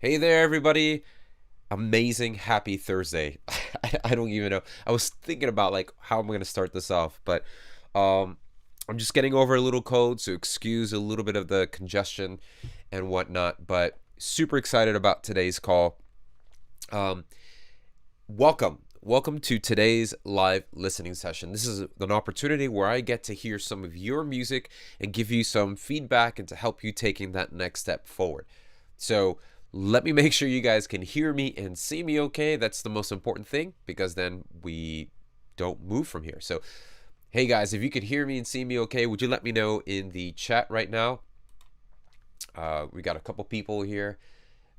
Hey there, everybody. Amazing, happy Thursday. I don't even know. I was thinking about like how I'm going to start this off, but um, I'm just getting over a little cold, so excuse a little bit of the congestion and whatnot, but super excited about today's call. Um, welcome to today's live listening session. This is an opportunity where I get to hear some of your music and give you some feedback and to help you taking that next step forward. So let me make sure you guys can hear me and see me okay. That's the most important thing, because then we don't move from here. So hey guys, if you can hear me and see me okay, would you let me know in the chat right now? We got a couple people here.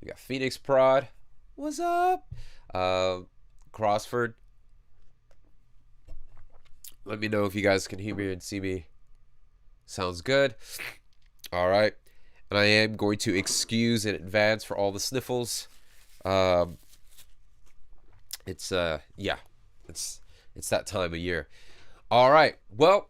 We got Phoenix Prod. What's up? Crozford. Let me know if you guys can hear me and see me. Sounds good. All right. And I am going to excuse in advance for all the sniffles. It's that time of year. All right. Well,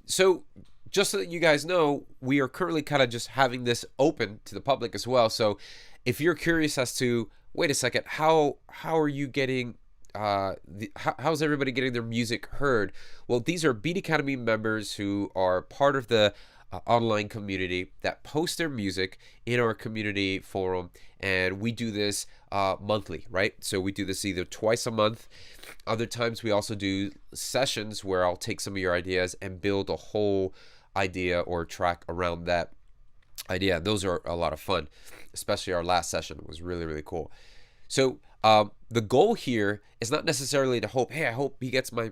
so just so that you guys know, we are currently kind of just having this open to the public as well. So if you're curious as to, wait a second, how are you getting how's everybody getting their music heard? Well, these are Beat Academy members who are part of the online community that post their music in our community forum, and we do this monthly, right? So we do this either twice a month. Other times we also do sessions where I'll take some of your ideas and build a whole idea or track around that idea. Those are a lot of fun, especially our last session was really cool. So the goal here is not necessarily to hope, hey, I hope he gets my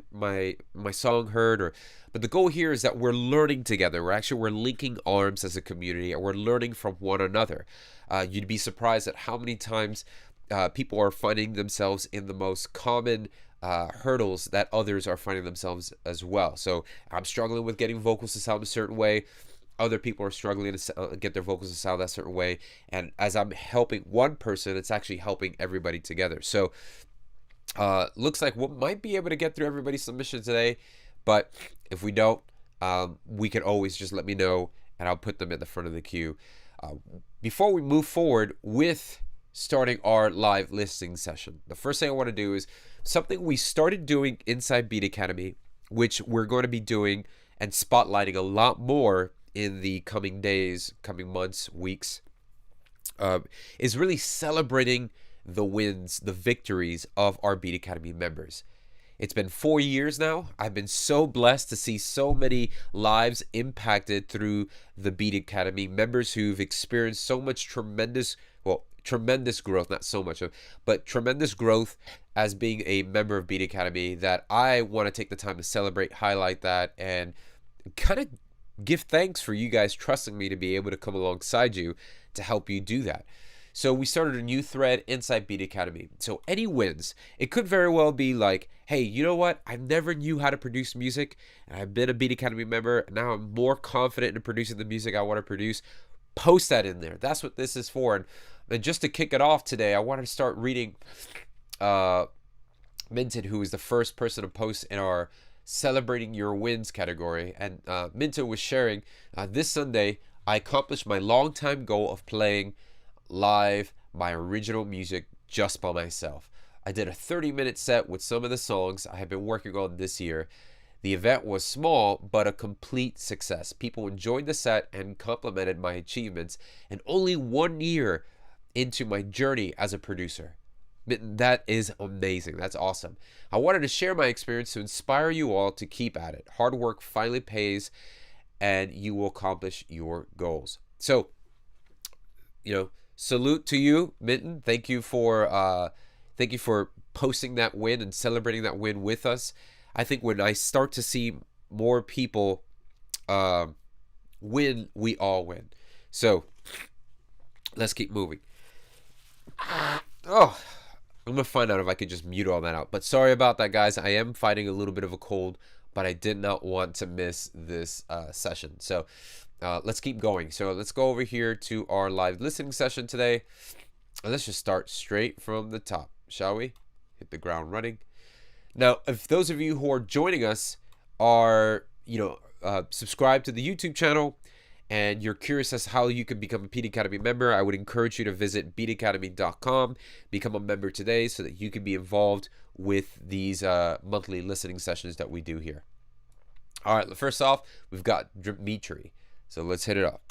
song heard, but the goal here is that we're learning together. We're linking arms as a community, and we're learning from one another. You'd be surprised at how many times people are finding themselves in the most common hurdles that others are finding themselves as well. So I'm struggling with getting vocals to sound a certain way. Other people are struggling to get their vocals to sound that certain way. And as I'm helping one person, it's actually helping everybody together. So looks like we might be able to get through everybody's submission today. But if we don't, we can always just let me know, and I'll put them at the front of the queue. Before we move forward with starting our live listening session, the first thing I want to do is something we started doing inside Beat Academy, which we're going to be doing and spotlighting a lot more in the coming days, coming months, weeks, is really celebrating the wins, the victories of our Beat Academy members. It's been 4 years now. I've been so blessed to see so many lives impacted through the Beat Academy, members who've experienced so much tremendous growth, not so much of, but tremendous growth as being a member of Beat Academy, that I want to take the time to celebrate, highlight that, and kind of give thanks for you guys trusting me to be able to come alongside you to help you do that. So we started a new thread inside Beat Academy. So any wins, it could very well be like, hey, you know what? I never knew how to produce music, and I've been a Beat Academy member, and now I'm more confident in producing the music I want to produce. Post that in there. That's what this is for. And just to kick it off today, I wanted to start reading Minton, who was the first person to post in our Celebrating Your Wins category. And Minton was sharing, this Sunday, I accomplished my long-time goal of playing live my original music just by myself. I did a 30-minute set with some of the songs I have been working on this year. The event was small, but a complete success. People enjoyed the set and complimented my achievements, and only 1 year into my journey as a producer. That is amazing. That's awesome. I wanted to share my experience to inspire you all to keep at it. Hard work finally pays, and you will accomplish your goals. So, salute to you, Minton. Thank you for posting that win and celebrating that win with us. I think when I start to see more people win, we all win. So let's keep moving. Oh, I'm gonna find out if I could just mute all that out. But sorry about that, guys. I am fighting a little bit of a cold, but I did not want to miss this session. So let's keep going. So let's go over here to our live listening session today. And let's just start straight from the top, shall we? Hit the ground running. Now, if those of you who are joining us are, subscribed to the YouTube channel and you're curious as to how you can become a Beat Academy member, I would encourage you to visit beatacademy.com, become a member today so that you can be involved with these monthly listening sessions that we do here. All right, first off, we've got Dmitry. So let's hit it up.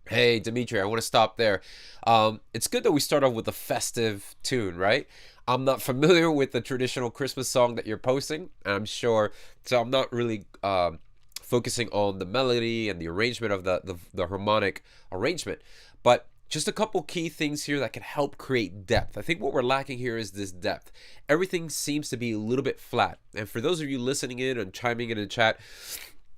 Hey, Dmitry, I want to stop there. It's good that we start off with a festive tune, right? I'm not familiar with the traditional Christmas song that you're posting, I'm sure, so I'm not really focusing on the melody and the arrangement of the harmonic arrangement, but just a couple key things here that can help create depth. I think what we're lacking here is this depth. Everything seems to be a little bit flat, and for those of you listening in and chiming in the chat,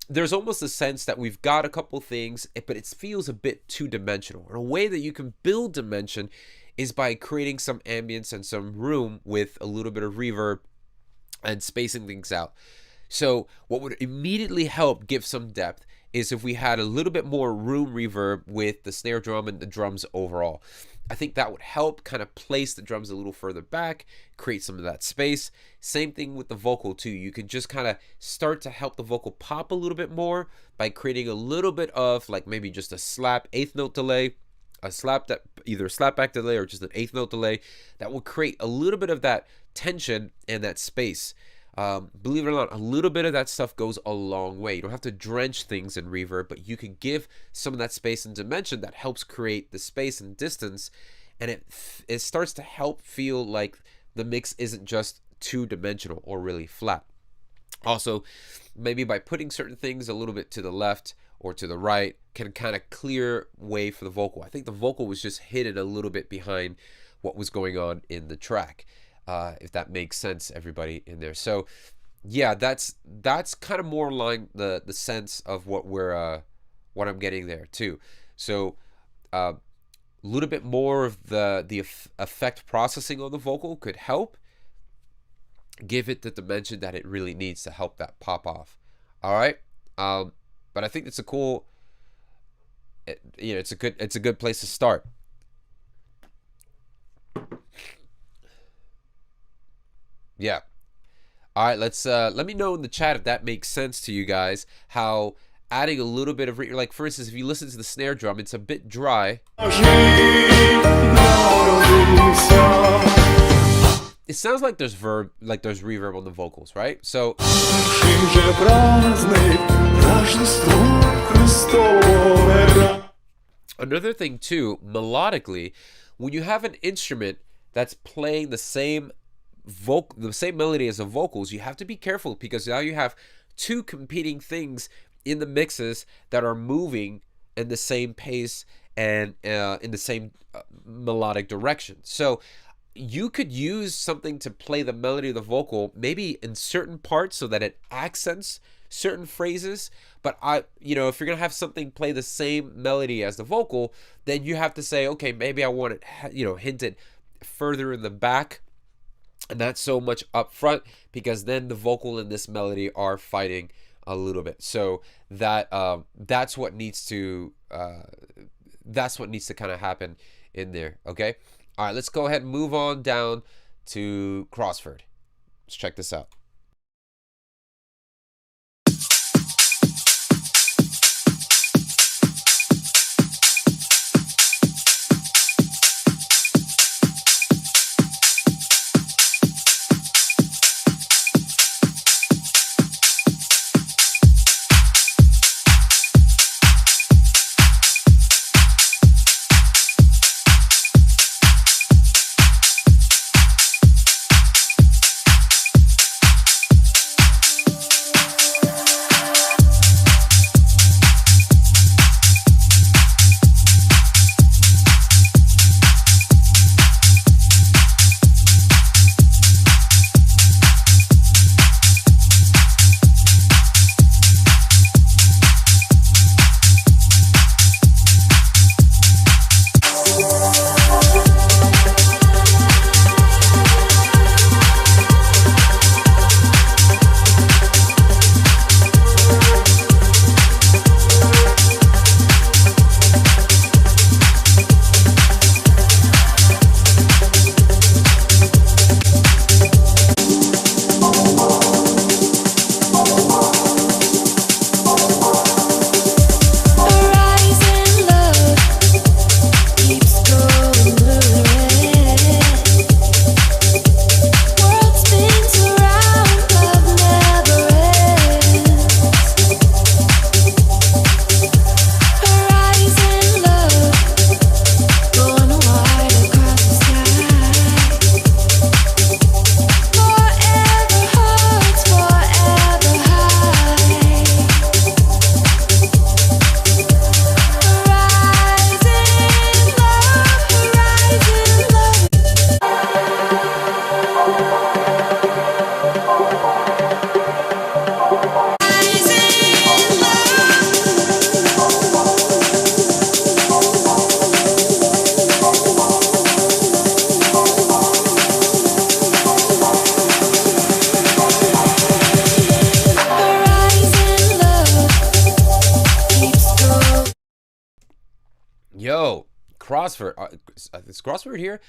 there's almost a sense that we've got a couple things, but it feels a bit two-dimensional. And a way that you can build dimension is by creating some ambience and some room with a little bit of reverb and spacing things out. So what would immediately help give some depth is if we had a little bit more room reverb with the snare drum and the drums overall. I think that would help kind of place the drums a little further back, create some of that space. Same thing with the vocal too. You can just kind of start to help the vocal pop a little bit more by creating a little bit of like maybe just a slap eighth note delay, a slap that either a slap back delay or just an eighth note delay that will create a little bit of that tension and that space. Believe it or not, a little bit of that stuff goes a long way. You don't have to drench things in reverb, but you can give some of that space and dimension that helps create the space and distance, and it starts to help feel like the mix isn't just two-dimensional or really flat. Also, maybe by putting certain things a little bit to the left or to the right can kind of clear way for the vocal. I think the vocal was just hidden a little bit behind what was going on in the track. If that makes sense, everybody in there. So yeah, that's kind of more along the sense of what I'm getting there too. So a little bit more of the effect processing on the vocal could help give it the dimension that it really needs to help that pop off. All right, but I think it's a cool, it's a good place to start. Yeah. All right, let's let me know in the chat if that makes sense to you guys, how adding a little bit of like for instance, if you listen to the snare drum, it's a bit dry. It sounds like there's reverb on the vocals, right? So another thing too, melodically, when you have an instrument that's playing the same melody as the vocals, you have to be careful because now you have two competing things in the mixes that are moving in the same pace and in the same melodic direction. So you could use something to play the melody of the vocal maybe in certain parts so that it accents certain phrases, but if you're gonna have something play the same melody as the vocal, then you have to say, okay, maybe I want it hinted further in the back and not so much up front, because then the vocal and this melody are fighting a little bit. So that's what needs to kind of happen in there. Okay, all right, let's go ahead and move on down to Crozford. Let's check this out. Crozford. Is Crozford here?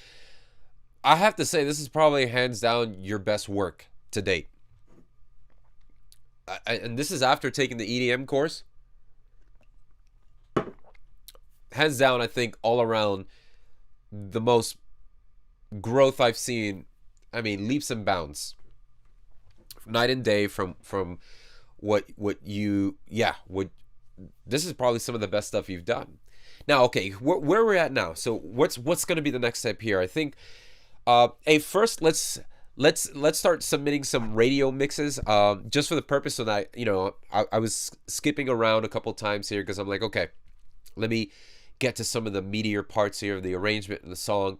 I have to say, this is probably hands down your best work to date. And this is after taking the EDM course. Hands down, I think all around the most growth I've seen. I mean, leaps and bounds, night and day from what you this is probably some of the best stuff you've done. Now, okay, where we're at now. So what's going to be the next step here? I think, first let's start submitting some radio mixes, just for the purpose of that. You know, I was skipping around a couple times here because I'm like, okay, let me get to some of the meatier parts here of the arrangement and the song.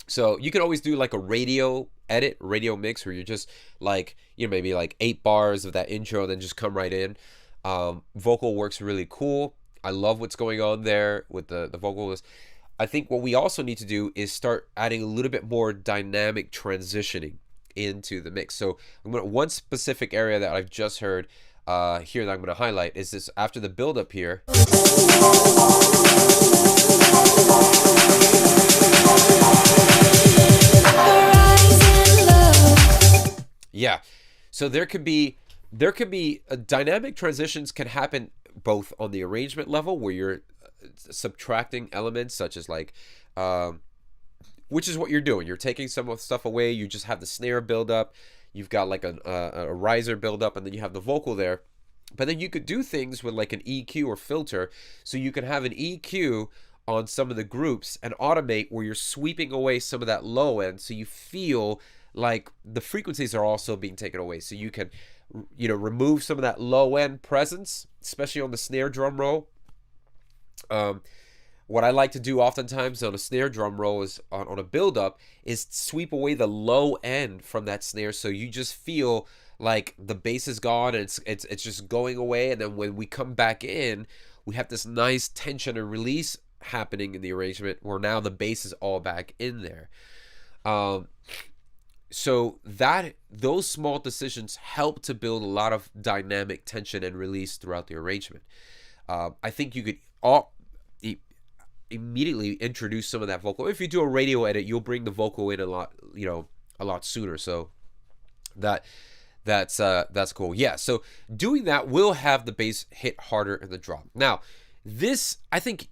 So you could always do like a radio edit, radio mix, where you're just like, you know, maybe like 8 bars of that intro and then just come right in. Vocal works really cool. I love what's going on there with the vocals. I think what we also need to do is start adding a little bit more dynamic transitioning into the mix. So one specific area that I've just heard here that I'm going to highlight is this after the build up here. Yeah, so there could be dynamic transitions can happen both on the arrangement level, where you're subtracting elements such as like, which is what you're doing. You're taking some of the stuff away. You just have the snare build up. You've got like a riser build up, and then you have the vocal there. But then you could do things with like an EQ or filter. So you can have an EQ on some of the groups and automate where you're sweeping away some of that low end, so you feel like the frequencies are also being taken away. So you can, you know, remove some of that low end presence, especially on the snare drum roll. What I like to do oftentimes on a snare drum roll is on a build up is sweep away the low end from that snare, so you just feel like the bass is gone and it's just going away. And then when we come back in, we have this nice tension and release happening in the arrangement where now the bass is all back in there. So those small decisions help to build a lot of dynamic tension and release throughout the arrangement. I think you could immediately introduce some of that vocal. If you do a radio edit, you'll bring the vocal in a lot sooner. So that's cool. Yeah. So doing that will have the bass hit harder in the drop. Now, this, I think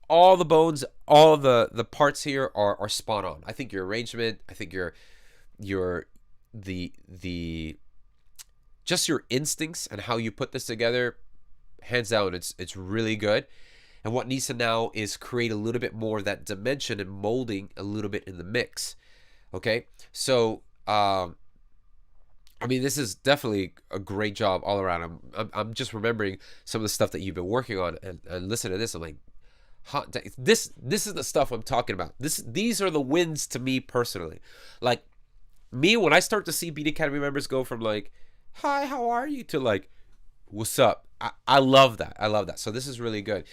all the bones, all the parts here are spot on. I think your arrangement, I think your just your instincts and how you put this together, hands down, it's really good. And what needs to now is create a little bit more of that dimension and molding a little bit in the mix. Okay, so I mean, this is definitely a great job all around. I'm just remembering some of the stuff that you've been working on, and listen to this. I'm like, this is the stuff I'm talking about. These are the wins to me personally. Like, me, when I start to see Beat Academy members go from like, hi, how are you, to like, what's up? I love that. I love that. So this is really good.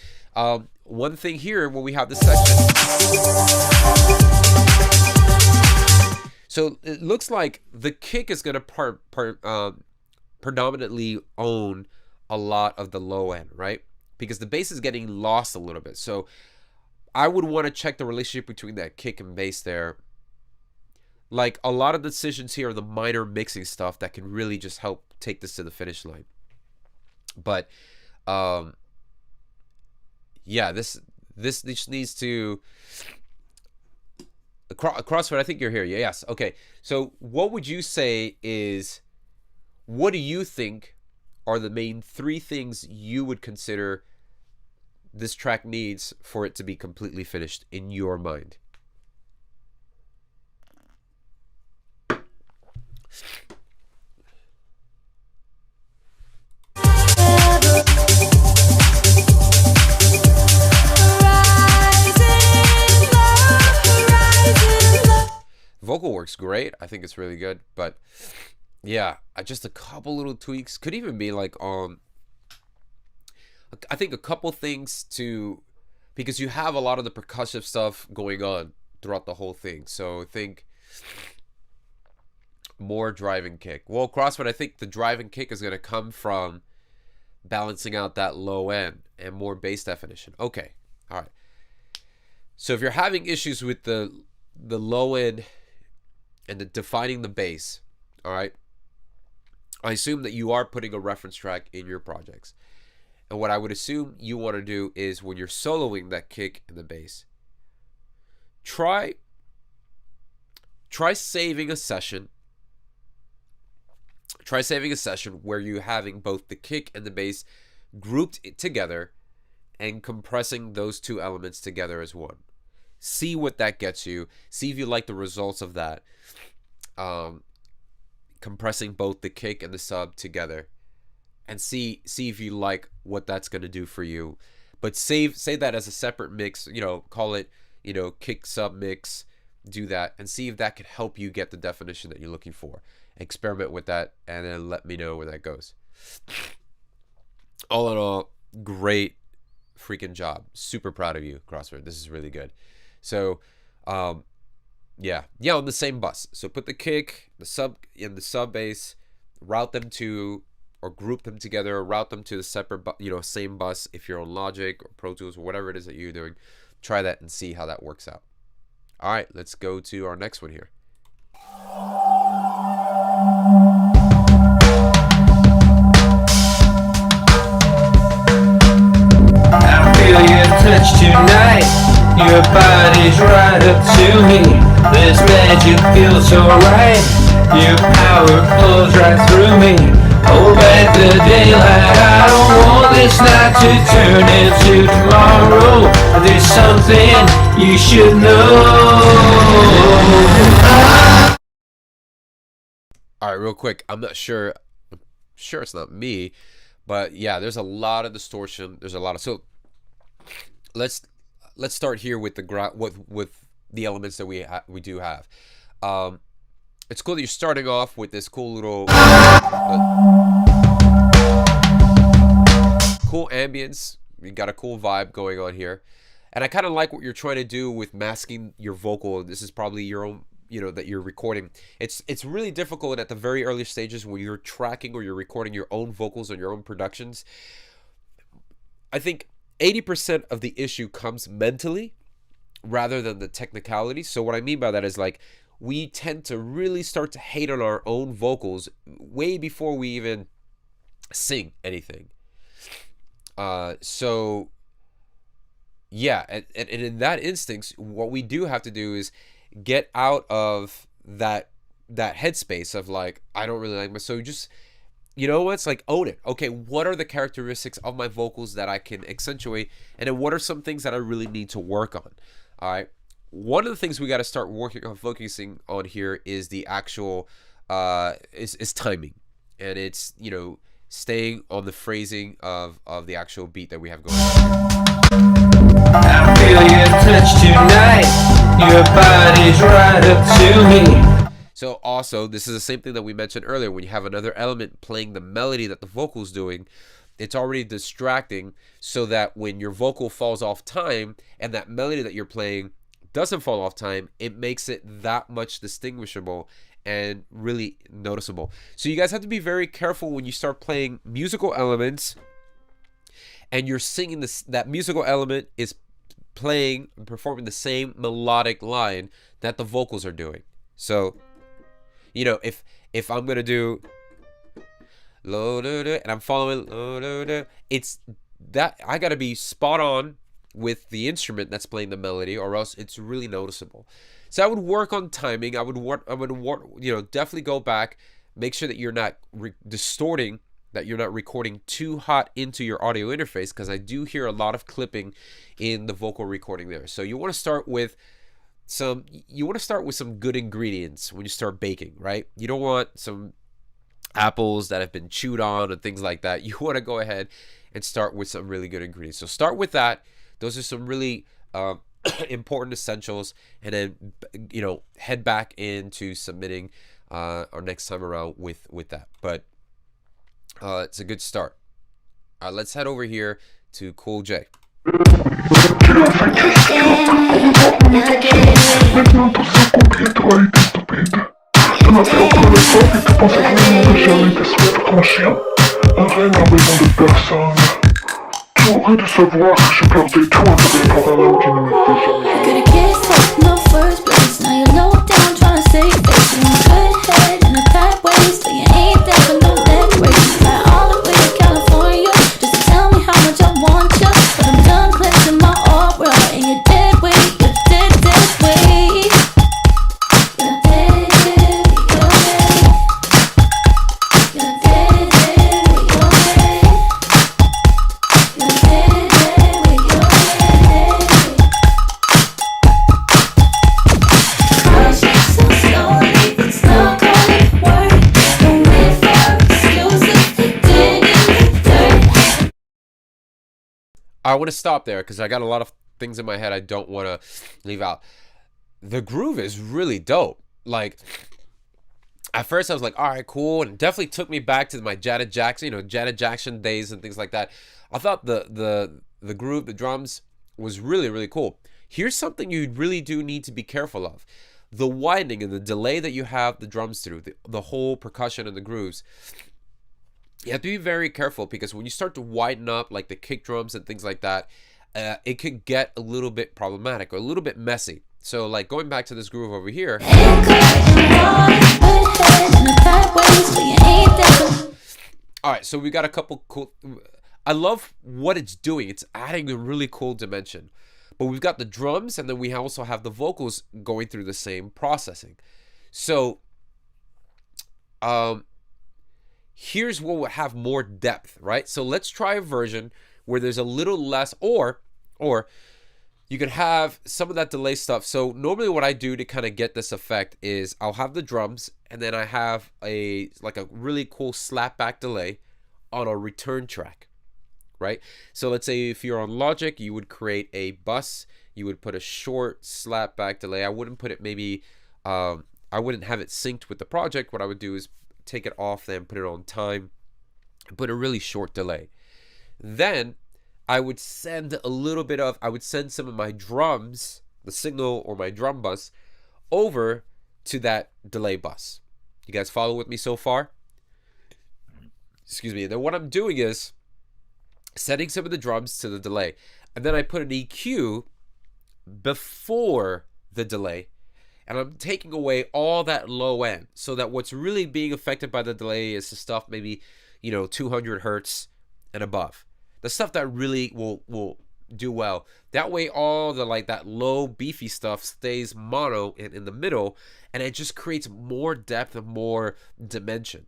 One thing here when we have this section. So it looks like the kick is going to predominantly own a lot of the low end, right? Because the bass is getting lost a little bit. So I would want to check the relationship between that kick and bass there. Like, a lot of decisions here are the minor mixing stuff that can really just help take this to the finish line. But yeah, this needs to Crozford, I think you're here. Yes. Okay. So what would you say is, what do you think are the main 3 things you would consider this track needs for it to be completely finished in your mind? Vocal works great. I think it's really good, but yeah, just a couple little tweaks. Could even be like I think a couple things to, because you have a lot of the percussive stuff going on throughout the whole thing. So I think more driving kick. Well, Crozford, I think the driving kick is going to come from balancing out that low end and more bass definition. Okay. All right. So if you're having issues with the low end and defining the bass, all right, I assume that you are putting a reference track in your projects. And what I would assume you want to do is when you're soloing that kick and the bass, try saving a session. Try saving a session where you're having both the kick and the bass grouped together and compressing those two elements together as one. See what that gets you. See if you like the results of that. Compressing both the kick and the sub together, and see if you like what that's going to do for you. But save that as a separate mix, you know, call it, you know, kick sub mix. Do that and see if that could help you get the definition that you're looking for. Experiment with that and then let me know where that goes. All in all, great freaking job. Super proud of you, Crozford. This is really good. So yeah, on the same bus. So put the kick, the sub and the sub bass, route them to, or group them together, or route them to the separate, you know, same bus. If you're on Logic or Pro Tools or whatever it is that you're doing, try that and see how that works out. All right, let's go to our next one here. I feel your touch tonight. Your body's right up to me. This magic feels so right. Your power flows right through me. Hold back the daylight. I don't want this night to turn into tomorrow. There's something you should know. All right, real quick. I'm sure it's not me, but yeah, there's a lot of distortion. There's a lot of, so let's start here with the elements that we do have. It's cool that you're starting off with this cool little cool ambience. You got a cool vibe going on here, and I kind of like what you're trying to do with masking your vocal. This is probably your own, you know, that you're recording. It's really difficult at the very early stages when you're tracking or you're recording your own vocals on your own productions. I think 80% of the issue comes mentally rather than the technicality. So what I mean by that is, like, we tend to really start to hate on our own vocals way before we even sing anything. So yeah, and in that instance, what we do have to do is get out of that headspace of like, I don't really like my, so just, you know what's like, own it. Okay, what are the characteristics of my vocals that I can accentuate, and then what are some things that I really need to work on? All right, one of the things we got to start working on, focusing on here is the actual is timing, and it's, you know, staying on the phrasing of the actual beat that we have going on. I feel your touch tonight. Your body's right up to me. So also, this is the same thing that we mentioned earlier. When you have another element playing the melody that the vocal's doing, it's already distracting, so that when your vocal falls off time and that melody that you're playing doesn't fall off time, it makes it that much distinguishable and really noticeable. So you guys have to be very careful when you start playing musical elements and you're singing this, that musical element is playing and performing the same melodic line that the vocals are doing. So, you know, if I'm gonna do and I'm following, it's that I gotta be spot on with the instrument that's playing the melody, or else it's really noticeable. So I would work on timing. I would you know, definitely go back, make sure that you're not distorting, that you're not recording too hot into your audio interface, because I do hear a lot of clipping in the vocal recording there. So you want to start with some good ingredients when you start baking, right? You don't want some apples that have been chewed on and things like that. You want to go ahead and start with some really good ingredients. So start with that. Those are some really important essentials, and then, you know, head back into submitting our next time around with that. But it's a good start. Let's head over here to CoolJ. could've kissed her in the first place. Now you're low down trying to save face. In a good head and a tight waist, but you ain't there for no neck race. Fly all the way to California just to tell me how much I want you. But I'm done cleansing my aura, and you're dead weight, you're dead weight. You're dead with your head. You're dead with your head. You're dead with your head. Crushing so slowly, it's not gonna work. Don't wait for excuses, they dig in the dirt. I want to stop there because I got a lot of things in my head I don't want to leave out. The groove is really dope. Like, at first I was like, all right, cool, and it definitely took me back to my Janet Jackson, Janet Jackson days and things like that. I thought the groove, the drums was really, really cool. Here's something you really do need to be careful of. The widening and the delay that you have the drums through, the whole percussion and the grooves. You have to be very careful because when you start to widen up like the kick drums and things like that, it could get a little bit problematic or a little bit messy. So like going back to this groove over here. Alright, so we got a couple cool... I love what it's doing. It's adding a really cool dimension. But we've got the drums and then we also have the vocals going through the same processing. So, here's what will have more depth, right? So let's try a version where there's a little less, or you can have some of that delay stuff. So normally what I do to kind of get this effect is I'll have the drums and then I have a really cool slapback delay on a return track, right? So let's say if you're on Logic, you would create a bus, you would put a short slapback delay. I wouldn't put it maybe, I wouldn't have it synced with the project. What I would do is take it off, then put it on time, put a really short delay. Then I would send some of my drums, the signal or my drum bus, over to that delay bus. You guys follow with me so far? Excuse me. And then what I'm doing is sending some of the drums to the delay. And then I put an EQ before the delay. And I'm taking away all that low end so that what's really being affected by the delay is the stuff maybe, 200 hertz and above. The stuff that really will do well. That way all the that low beefy stuff stays mono in the middle, and it just creates more depth and more dimension.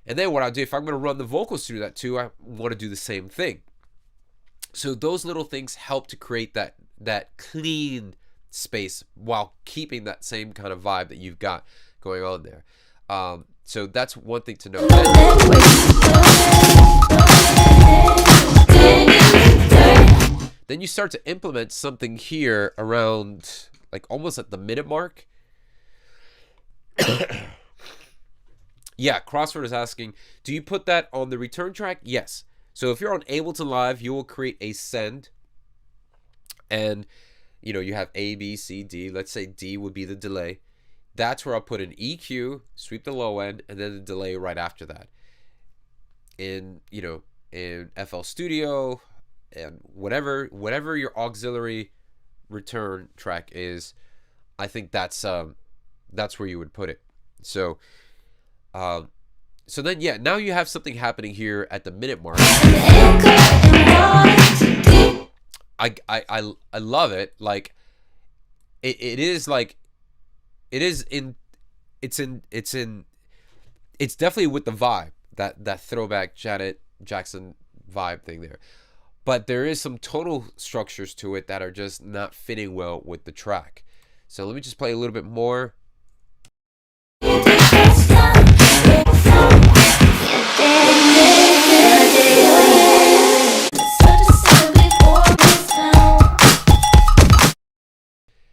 And then what I'll do, if I'm going to run the vocals through that too, I want to do the same thing. So those little things help to create that clean space while keeping that same kind of vibe that you've got going on there. So that's one thing to know. Then you start to implement something here around almost at the minute mark. Yeah, Crozford is asking, do you put that on the return track? Yes. So if you're on Ableton Live, you will create a send, and you have A, B, C, D. Let's say D would be the delay. That's where I'll put an EQ, sweep the low end, and then the delay right after that. In FL Studio and whatever your auxiliary return track is, I think that's where you would put it. So then now you have something happening here at the minute mark. I love it. It's definitely with the vibe, that throwback Janet Jackson vibe thing there. But there is some tonal structures to it that are just not fitting well with the track. So let me just play a little bit more.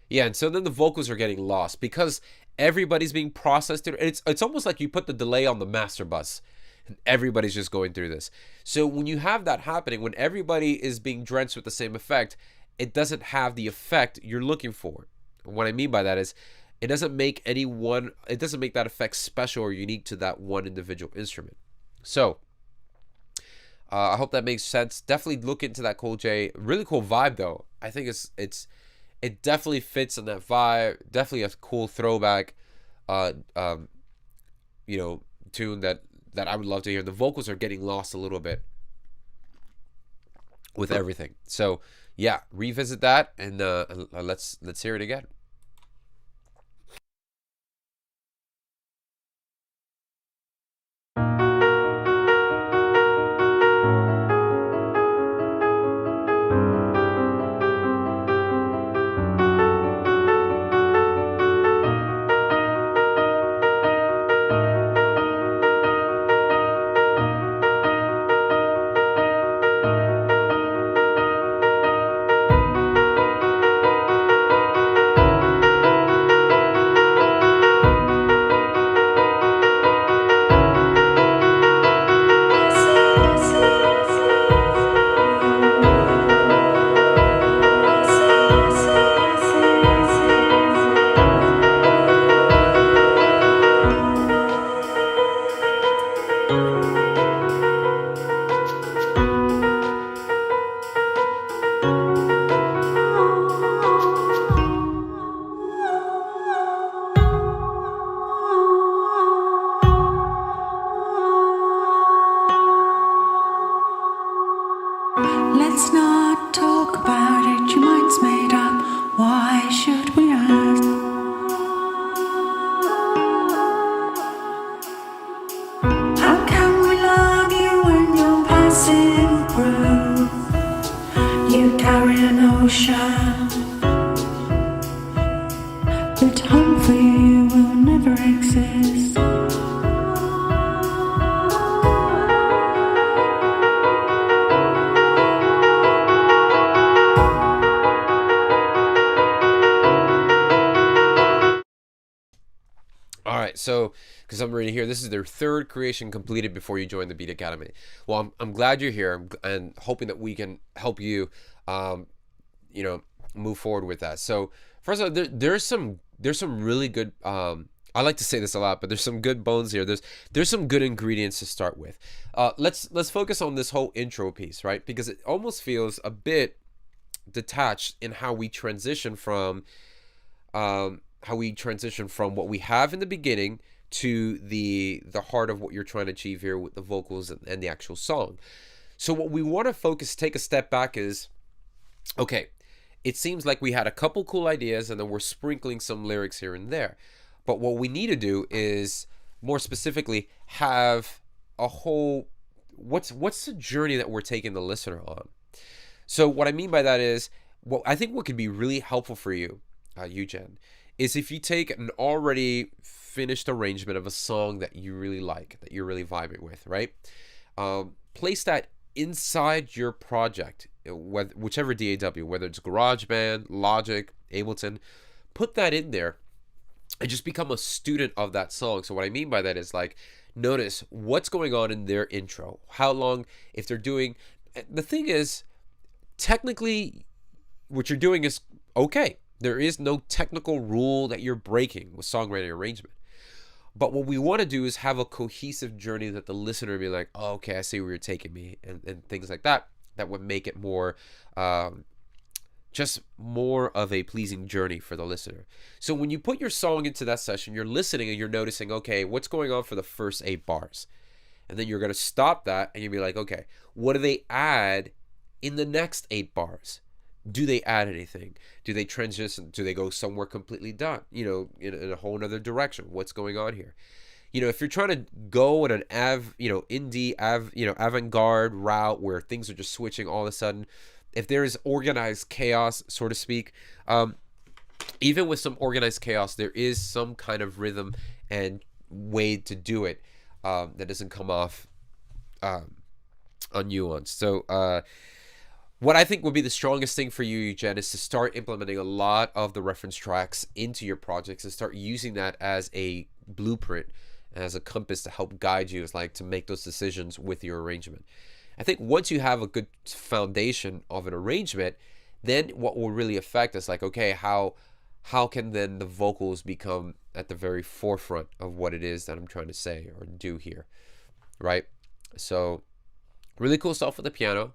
Yeah, and so then the vocals are getting lost because everybody's being processed. It's almost like you put the delay on the master bus and everybody's just going through this. So when you have that happening, when everybody is being drenched with the same effect, it doesn't have the effect you're looking for. And what I mean by that is it doesn't make that effect special or unique to that one individual instrument. So I hope that makes sense. Definitely look into that CoolJ. Really cool vibe though. I think it definitely fits in that vibe. Definitely a cool throwback, you know, tune that I would love to hear. The vocals are getting lost a little bit with everything. So yeah, revisit that and let's hear it again. Let's not talk about it, your mind's made up. Why should we ask? How can we love you when you're passing through? You carry an ocean, but home for you will never exist. So, because I'm reading here, this is their third creation completed before you join the Beat Academy. Well, I'm glad you're here, and hoping that we can help you, you know, move forward with that. So, first of all, there's some really good. I like to say this a lot, but there's some good bones here. There's some good ingredients to start with. Let's focus on this whole intro piece, right? Because it almost feels a bit detached in how we transition from. What we have in the beginning to the heart of what you're trying to achieve here with the vocals and the actual song. So what we want to take a step back is, okay, it seems like we had a couple cool ideas and then we're sprinkling some lyrics here and there. But what we need to do is, more specifically, have a whole, what's the journey that we're taking the listener on? So what I mean by that is, I think what could be really helpful for you, Eugen, is if you take an already finished arrangement of a song that you really like, that you're really vibing with, right? Place that inside your project, whichever DAW, whether it's GarageBand, Logic, Ableton, put that in there and just become a student of that song. So what I mean by that is, like, notice what's going on in their intro, how long, if they're doing, the thing is, technically, what you're doing is okay. There is no technical rule that you're breaking with songwriting arrangement. But what we want to do is have a cohesive journey that the listener will be like, oh, okay, I see where you're taking me, and things like that. That would make it more, just more of a pleasing journey for the listener. So when you put your song into that session, you're listening and you're noticing, okay, what's going on for the first 8 bars? And then you're going to stop that and you'll be like, okay, what do they add in the next 8 bars? Do they add anything? Do they transition? Do they go somewhere completely done? You know, in a whole other direction? What's going on here? You know, if you're trying to go in an avant-garde route where things are just switching all of a sudden, if there is organized chaos, so to speak, even with some organized chaos, there is some kind of rhythm and way to do it that doesn't come off unnuanced. So, what I think would be the strongest thing for you, Jen, is to start implementing a lot of the reference tracks into your projects and start using that as a blueprint, as a compass to help guide you, to make those decisions with your arrangement. I think once you have a good foundation of an arrangement, then what will really affect is like, okay, how can then the vocals become at the very forefront of what it is that I'm trying to say or do here, right? So Really cool stuff with the piano.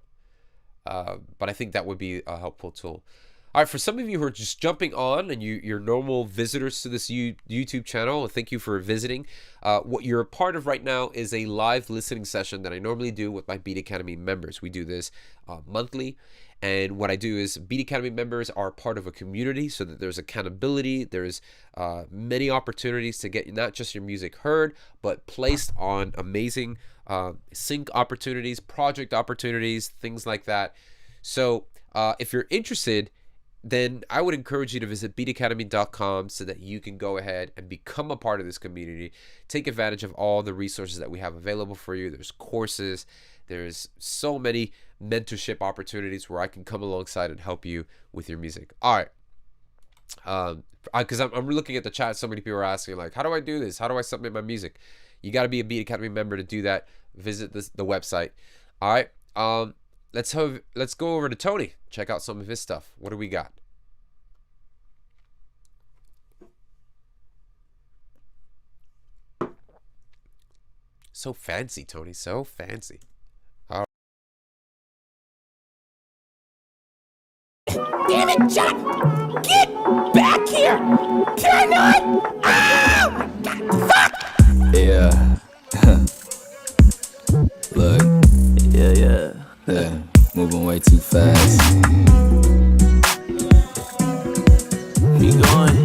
But I think that would be a helpful tool. All right, for some of you who are just jumping on and you're normal visitors to this YouTube channel, thank you for visiting. What you're a part of right now is a live listening session that I normally do with my Beat Academy members. We do this monthly. And what I do is Beat Academy members are part of a community so that there's accountability. There's many opportunities to get not just your music heard, but placed on amazing sync opportunities, project opportunities, things like that. So if you're interested, then I would encourage you to visit beatacademy.com so that you can go ahead and become a part of this community. Take advantage of all the resources that we have available for you. There's courses. There's so many mentorship opportunities where I can come alongside and help you with your music. All right. Because I'm looking at the chat. So many people are asking, like, how do I do this? How do I submit my music? You got to be a Beat Academy member to do that. Visit the website. All right. Let's go over to Tony. Check out some of his stuff. What do we got? So fancy, Tony. So fancy. Damn it, Chuck! Get back here! Can I not? Ah! Fuck! Yeah. Look. Yeah. Moving way too fast. We going.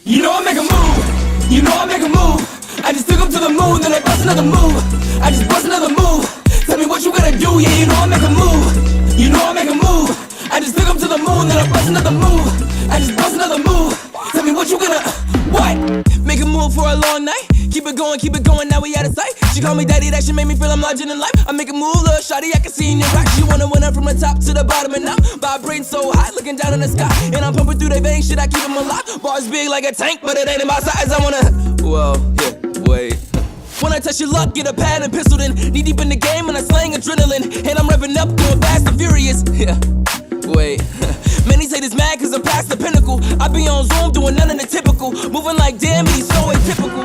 You know I make a move. You know I make a move. I just took him to the moon, then I bust another move. I just bust another move. Tell me what you gonna do, yeah, you know I make a move. You know I make a move. I just took him to the moon, then I bust another move. I just bust another move. Tell me what you gonna, what? Make a move for a long night. Keep it going, now we out of sight. She call me daddy, that shit make me feel I'm larger than life. I make a move, little shawty, I can see in your eyes. She wanna win her from the top to the bottom, and now vibrating so high, looking down in the sky. And I'm pumping through their veins, shit, I keep them alive. Bars big like a tank, but it ain't in my size. I wanna, whoa, yeah, wait. When I touch your luck, get a pad and pistol, then knee deep in the game and I slang adrenaline. And I'm revving up, going fast and furious. Yeah, wait. Many say this mad cause I'm past the pinnacle. I be on Zoom doing none of the typical. Moving like damn, he's so atypical.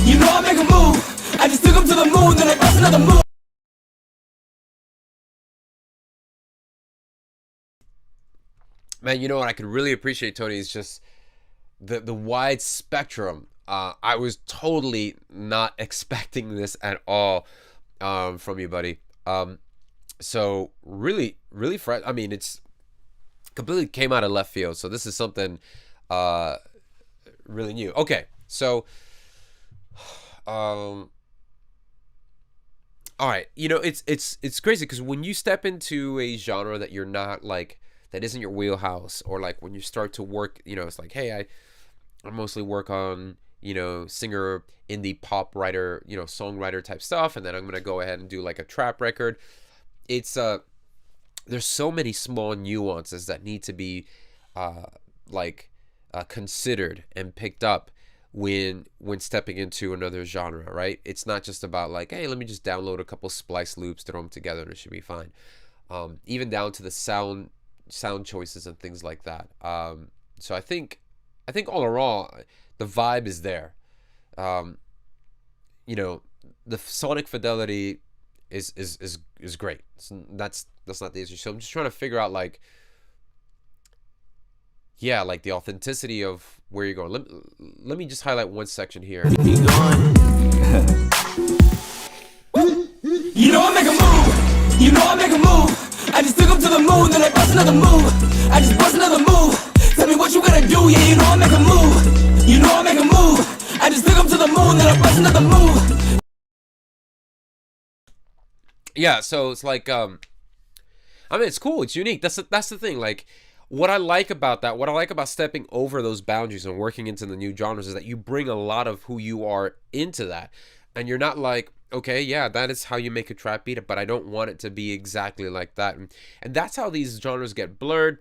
You know I make a move. I just took him to the moon, then I bust another move. Man, you know what I could really appreciate, Tony, is just the wide spectrum. I was totally not expecting this at all from you, buddy. So really fresh. I mean, it's completely came out of left field. So this is something really new. Okay, so all right. You know, it's crazy because when you step into a genre that you're not like, that isn't your wheelhouse, or like when you start to work, you know, it's like, hey, I mostly work on, you know, singer, indie pop writer, you know, songwriter type stuff, and then I'm gonna go ahead and do like a trap record. It's there's so many small nuances that need to be considered and picked up when stepping into another genre, right? It's not just about like, hey, let me just download a couple splice loops, throw them together, and it should be fine. Even down to the sound choices and things like that. So I think all in all, the vibe is there. You know, the sonic fidelity is great. So that's not the issue. So I'm just trying to figure out like, yeah, like the authenticity of where you're going. Let me just highlight one section here. You know I make a move. You know I make a move. I just took him to the moon, then I bust another move. I just bust another move. Tell me what you gonna do, yeah, you know I make a move. You know I make a move. I just took him to the moon, then I bust another move. Yeah, so it's like, I mean, it's cool, it's unique. That's the thing. Like, what I like about that, what I like about stepping over those boundaries and working into the new genres is that you bring a lot of who you are into that. And you're not like, okay, yeah, that is how you make a trap beat, but I don't want it to be exactly like that. And that's how these genres get blurred.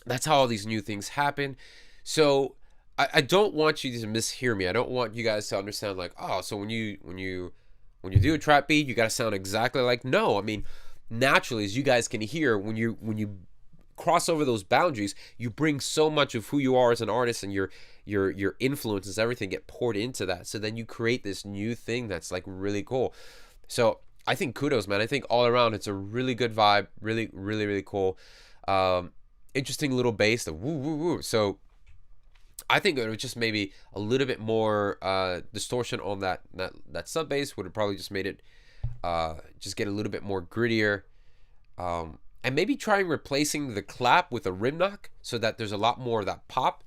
That's how all these new things happen. So I don't want you to mishear me. I don't want you guys to understand like, oh, so when you do a trap beat, you gotta sound exactly like. No, I mean, naturally, as you guys can hear, when you cross over those boundaries, you bring so much of who you are as an artist, and your influences, everything get poured into that. So then you create this new thing that's like really cool. So I think kudos, man. I think all around it's a really good vibe, really, really, really cool. Interesting little bass, the woo woo woo. So I think it was just maybe a little bit more distortion on that sub bass would have probably just made it just get a little bit more grittier. And maybe trying replacing the clap with a rim knock so that there's a lot more of that pop,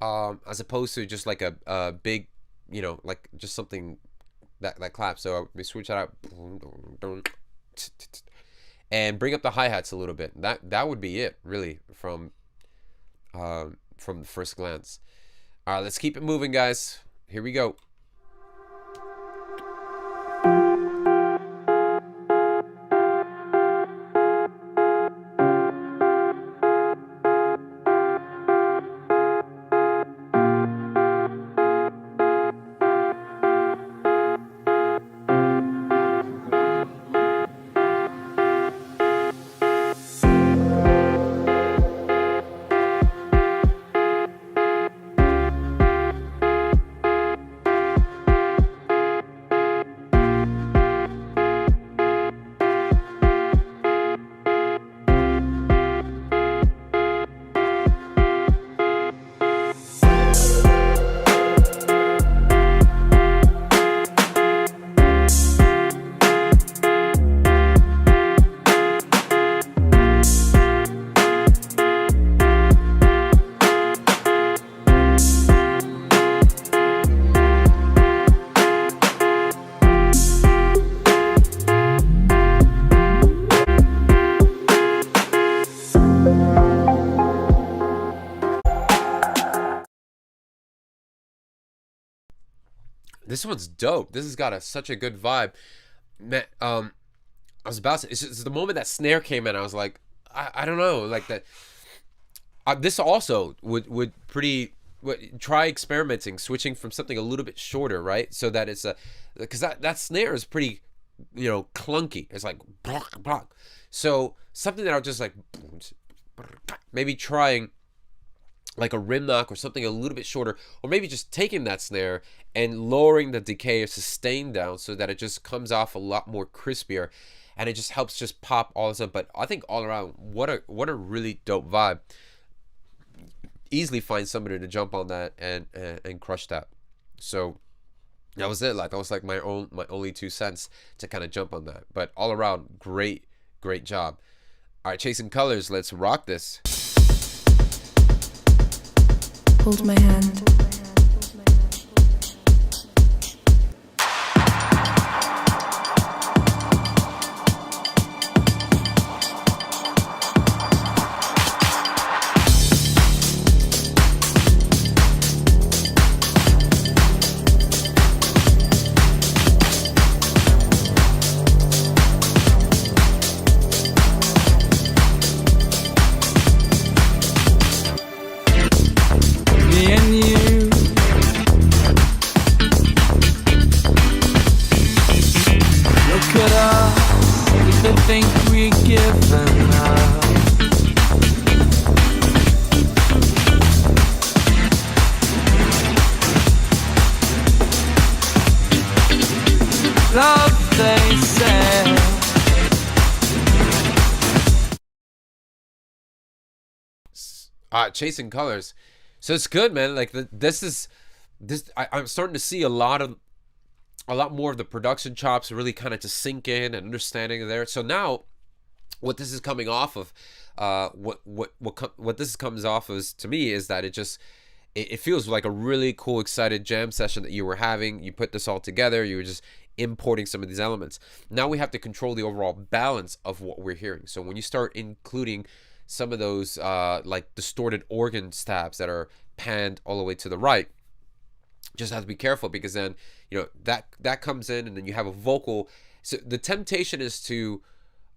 as opposed to just like a big, you know, like just something that claps. So we switch that out and bring up the hi-hats a little bit. That would be it, really, from the first glance. All right, let's keep it moving, guys. Here we go. This one's dope. This has got such a good vibe. Man, I was about to, it's the moment that snare came in, I was like, I don't know, like that. This also would try experimenting, switching from something a little bit shorter, right? So that it's because that snare is pretty, you know, clunky. It's like, so something that I'll just like, maybe trying like a rim knock or something a little bit shorter, or maybe just taking that snare and lowering the decay or sustain down so that it just comes off a lot more crispier, and it just helps just pop all this up. But I think all around, what a really dope vibe. Easily find somebody to jump on that and crush that. So that was it. Like, that was like my only 2 cents to kind of jump on that. But all around, great job. All right, Chasing Colors, let's rock this. Hold my hand. Chasing Colors. So it's good, man. Like I'm starting to see a lot more of the production chops really kind of to sink in and understanding there. So now what this is coming off of, what this comes off as to me is that it feels like a really cool, excited jam session that you were having. You put this all together, you were just importing some of these elements. Now we have to control the overall balance of what we're hearing. So when you start including some of those like distorted organ stabs that are panned all the way to the right, just have to be careful, because then, you know, that comes in, and then you have a vocal. So the temptation is to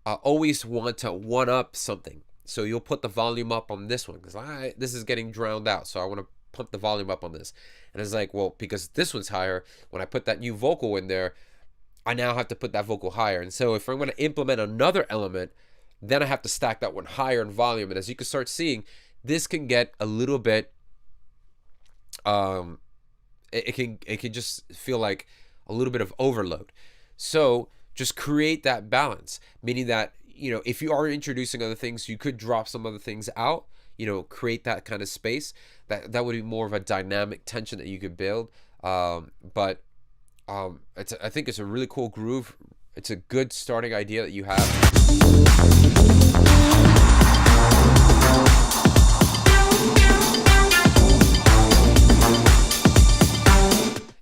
always want to one up something. So you'll put the volume up on this one because this is getting drowned out, so I want to pump the volume up on this. And it's like, well, because this one's higher, when I put that new vocal in there, I now have to put that vocal higher. And so if I'm going to implement another element, Then I have to stack that one higher in volume. And as you can start seeing, this can get a little bit, it can just feel like a little bit of overload. So just create that balance, meaning that, you know, if you are introducing other things, you could drop some other things out, you know, create that kind of space. That would be more of a dynamic tension that you could build. I think it's a really cool groove. It's a good starting idea that you have.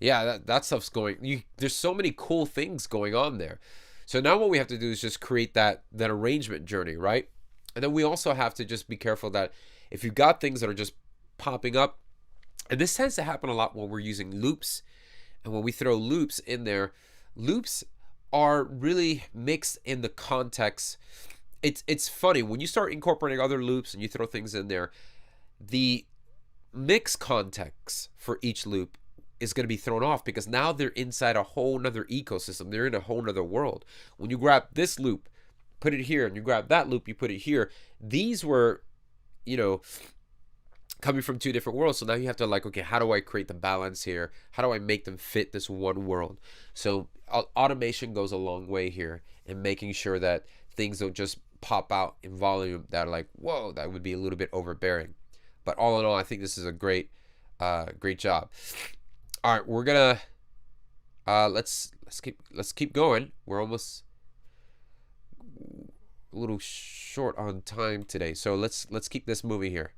Yeah, that stuff's going. There's so many cool things going on there. So now what we have to do is just create that arrangement journey, right? And then we also have to just be careful that if you've got things that are just popping up, and this tends to happen a lot when we're using loops, and when we throw loops in there, loops are really mixed in the context. It's funny when you start incorporating other loops and you throw things in there, the mix context for each loop is going to be thrown off, because now they're inside a whole nother ecosystem. They're in a whole nother world. When you grab this loop, put it here, and you grab that loop, you put it here, these were, you know, coming from two different worlds. So now you have to, like, okay, how do I create the balance here? How do I make them fit this one world? So automation goes a long way here in making sure that things don't just pop out in volume that are like, whoa, that would be a little bit overbearing. But all in all, I think this is a great job. All right, we're gonna let's keep going. We're almost a little short on time today, so let's keep this moving here.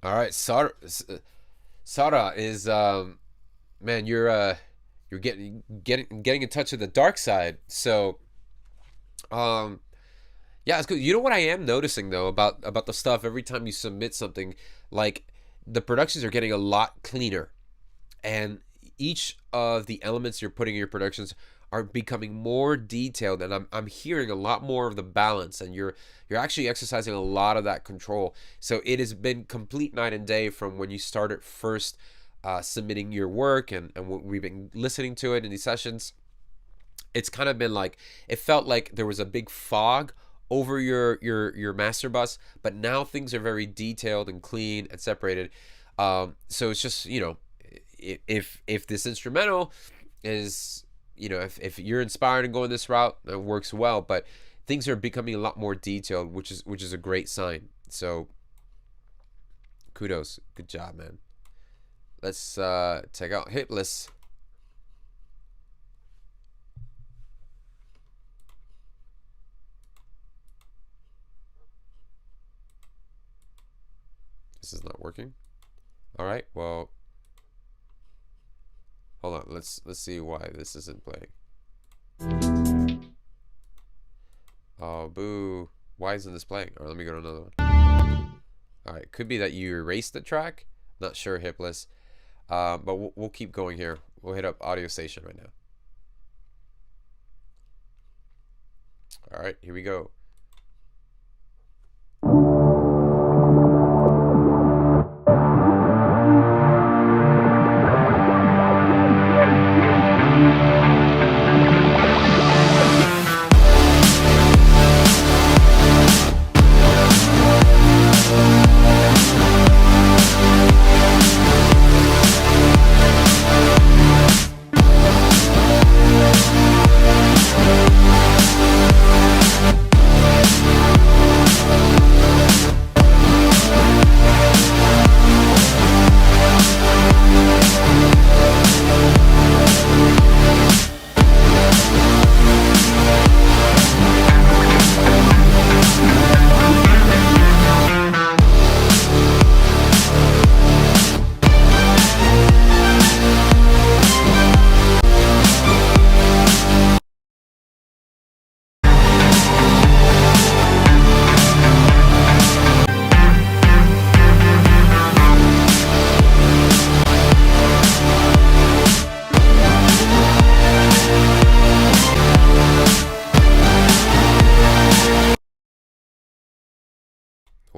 All right, Svara is man, you're getting in touch with the dark side. So yeah, it's good. You know what I am noticing though about the stuff, every time you submit something, like the productions are getting a lot cleaner, and each of the elements you're putting in your productions are becoming more detailed, and I'm hearing a lot more of the balance, and you're actually exercising a lot of that control. So it has been complete night and day from when you started first submitting your work, and we've been listening to it in these sessions. It's kind of been like, it felt like there was a big fog over your master bus, but now things are very detailed and clean and separated. So it's just, you know, if this instrumental is, you know, if you're inspired and going this route, it works well, but things are becoming a lot more detailed, which is a great sign. So kudos, good job, man. Let's check out Hipless. This is not working. All right, well, hold on. Let's see why this isn't playing. Oh, boo. Why isn't this playing? All right, let me go to another one. All right, could be that you erased the track. Not sure, Hipless. But we'll keep going here. We'll hit up Audiostation right now. All right, here we go.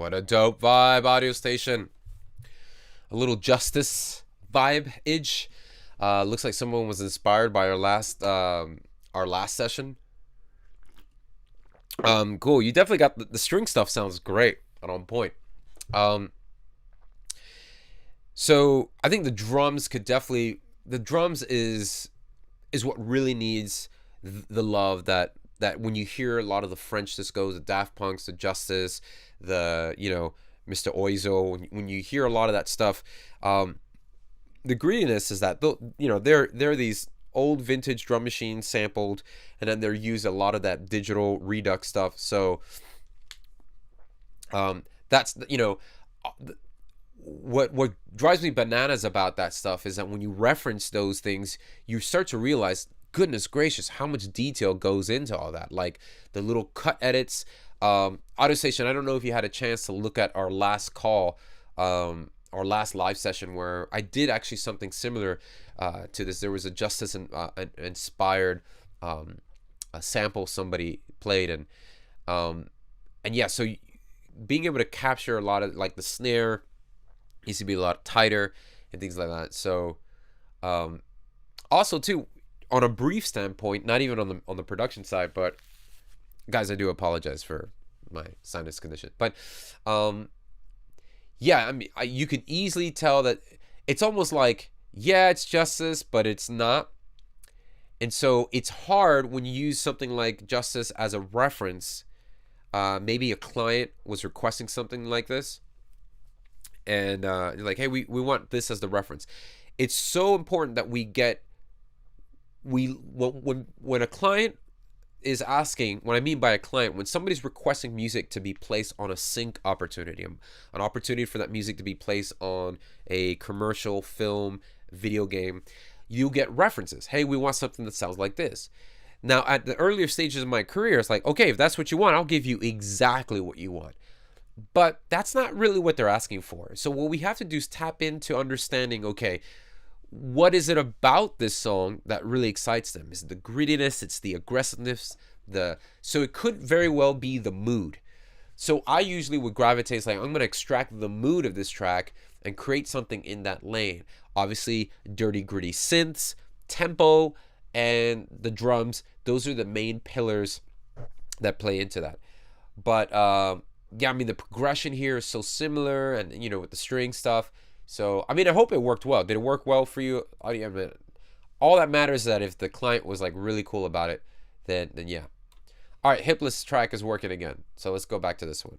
What a dope vibe, Audiostation. A little Justice vibe-age. Looks like someone was inspired by our last session. Cool. You definitely got the string stuff. Sounds great and on point. So I think the drums could definitely. The drums is what really needs the love that when you hear a lot of the French discos, the Daft Punks, the Justice, the Mr. Oizo, when you hear a lot of that stuff, the greediness is that they're these old vintage drum machines sampled, and then they're used a lot of that digital redux stuff. So that's what drives me bananas about that stuff is that when you reference those things, you start to realize, goodness gracious, how much detail goes into all that, like the little cut edits. Audiostation, I don't know if you had a chance to look at our last call, our last live session, where I did actually something similar to this. There was a Justice inspired a sample somebody played, and yeah, so being able to capture a lot of, like, the snare needs to be a lot tighter and things like that. So also too, on a brief standpoint, not even on the production side, but guys, I do apologize for my sinus condition, but yeah, I mean, you could easily tell that it's almost like, yeah, it's Justice, but it's not. And so it's hard when you use something like Justice as a reference. Maybe a client was requesting something like this, and you're like, hey, we want this as the reference. It's so important that when a client is asking, what I mean by a client, when somebody's requesting music to be placed on a sync opportunity, an opportunity for that music to be placed on a commercial, film, video game, you'll get references. Hey, we want something that sounds like this. Now, at the earlier stages of my career, it's like, okay, if that's what you want, I'll give you exactly what you want. But that's not really what they're asking for. So what we have to do is tap into understanding, okay, what is it about this song that really excites them? Is it the grittiness? It's the aggressiveness? So it could very well be the mood. So I usually would gravitate, like, I'm going to extract the mood of this track and create something in that lane. Obviously, dirty, gritty synths, tempo, and the drums. Those are the main pillars that play into that. But yeah, I mean, the progression here is so similar, and with the string stuff. So, I mean, I hope it worked well. Did it work well for you? All that matters is that if the client was, like, really cool about it, then yeah. All right, Hipless track is working again. So let's go back to this one.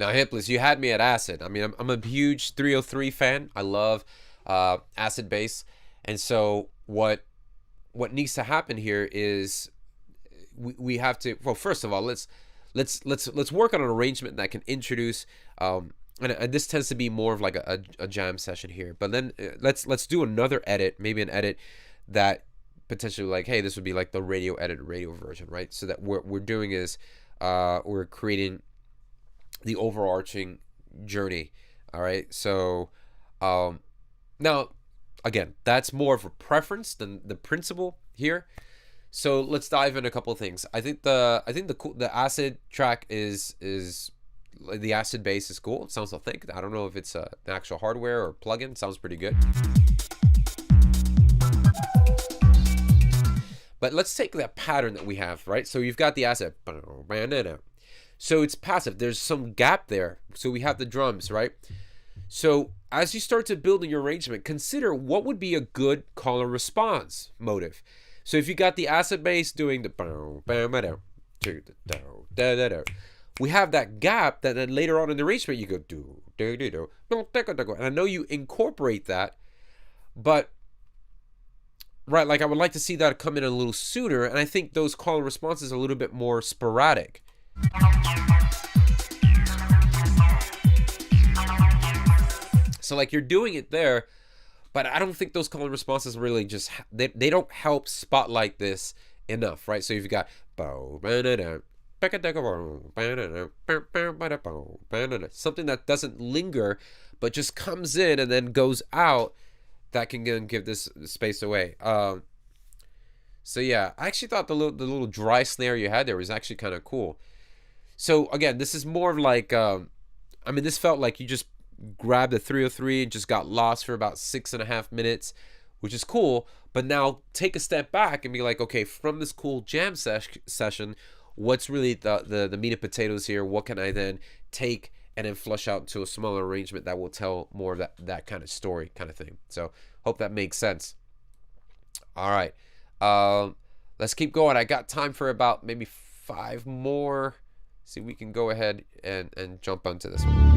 Now, Hipless, you had me at acid. I mean, I'm a huge 303 fan. I love acid bass, and so what needs to happen here is we have to. Well, first of all, let's work on an arrangement that can introduce. And this tends to be more of like a jam session here. But then let's do another edit, maybe an edit that potentially, like, hey, this would be like the radio version, right? So that what we're doing is we're creating the overarching journey. All right, so now again, that's more of a preference than the principle here. So let's dive in a couple of things. I think the acid track is the acid bass is cool. It sounds authentic. I don't know if it's an actual hardware or plugin. It sounds pretty good. But let's take that pattern that we have, right? So you've got the acid. So it's passive. There's some gap there. So we have the drums, right? So as you start to build in your arrangement, consider what would be a good call and response motive. So if you got the acid bass doing the we have that gap that then later on in the arrangement you go do. And I know you incorporate that, but right, like I would like to see that come in a little sooner, and I think those call and responses are a little bit more sporadic. So like you're doing it there, but I don't think those call and responses really just they don't help spotlight this enough, right? So you've got something that doesn't linger but just comes in and then goes out, that can give this space away. So yeah, I actually thought the little dry snare you had there was actually kind of cool. So again, this is more of like I mean, this felt like you just grabbed the 303 and just got lost for about 6.5 minutes, which is cool. But now take a step back and be like, okay, from this cool jam session, what's really the meat and potatoes here? What can I then take and then flush out to a smaller arrangement that will tell more of that kind of story kind of thing. So hope that makes sense. All right, let's keep going. I got time for about maybe 5 more. See, we can go ahead and jump onto this one.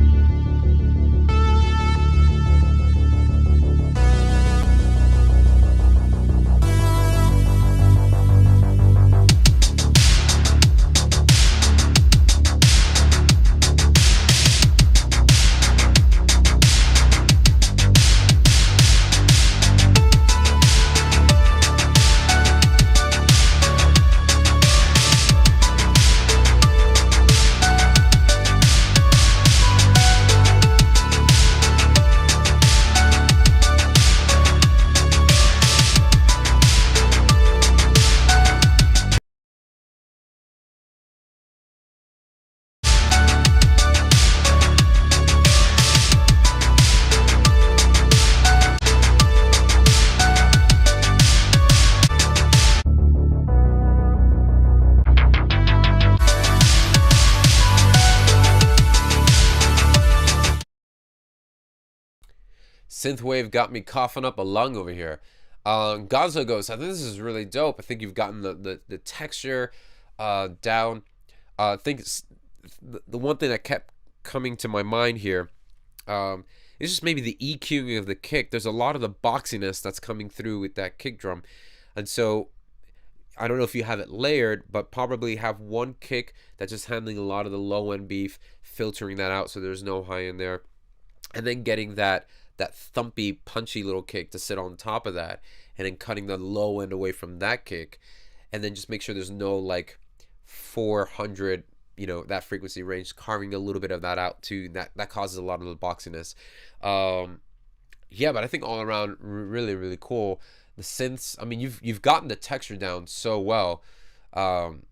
Synthwave got me coughing up a lung over here. Gozno goes, I think this is really dope. I think you've gotten the texture down. I think it's the one thing that kept coming to my mind here is just maybe the EQing of the kick. There's a lot of the boxiness that's coming through with that kick drum. And so I don't know if you have it layered, but probably have one kick that's just handling a lot of the low end beef, filtering that out so there's no high in there. And then getting that thumpy, punchy little kick to sit on top of that, and then cutting the low end away from that kick, and then just make sure there's no like 400, that frequency range, carving a little bit of that out too. That causes a lot of the boxiness. Yeah, but I think all around really, really cool. The synths, I mean, you've gotten the texture down so well, and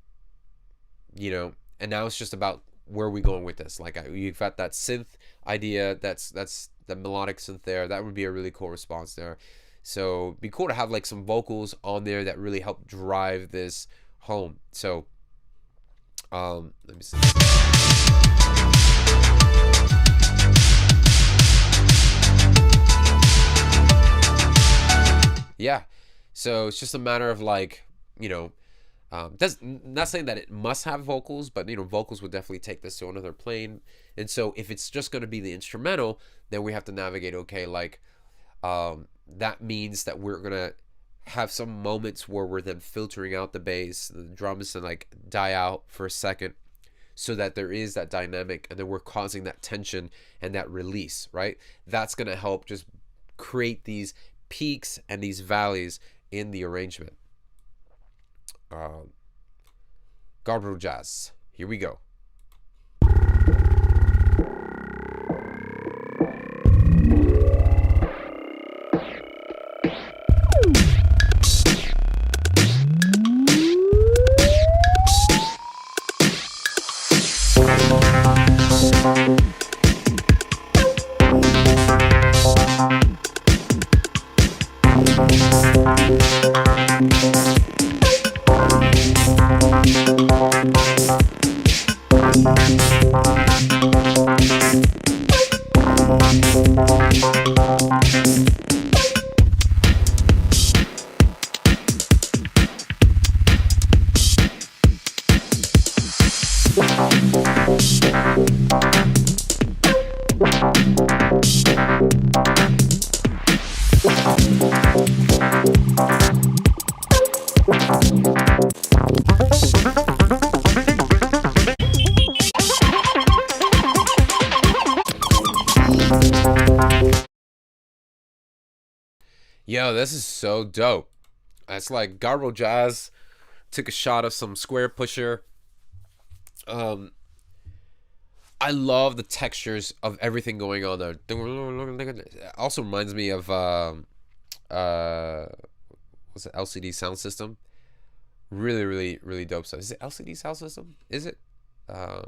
now it's just about where are we going with this. Like you've got that synth idea, that's the melodic synth there. That would be a really cool response there. So it'd be cool to have like some vocals on there that really help drive this home. So let me see. Yeah, so it's just a matter of like, not saying that it must have vocals, but vocals would definitely take this to another plane. And so if it's just going to be the instrumental, then we have to navigate, okay, like that means that we're going to have some moments where we're then filtering out the bass, the drums, and like die out for a second, so that there is that dynamic, and then we're causing that tension and that release, right? That's going to help just create these peaks and these valleys in the arrangement. Gabrojazz, here we go. Yo, this is so dope. It's like Gabrojazz took a shot of some square pusher. I love the textures of everything going on there. It also reminds me of what's it, LCD sound system. Really, really, really dope stuff. Is it LCD sound system? Is it? Let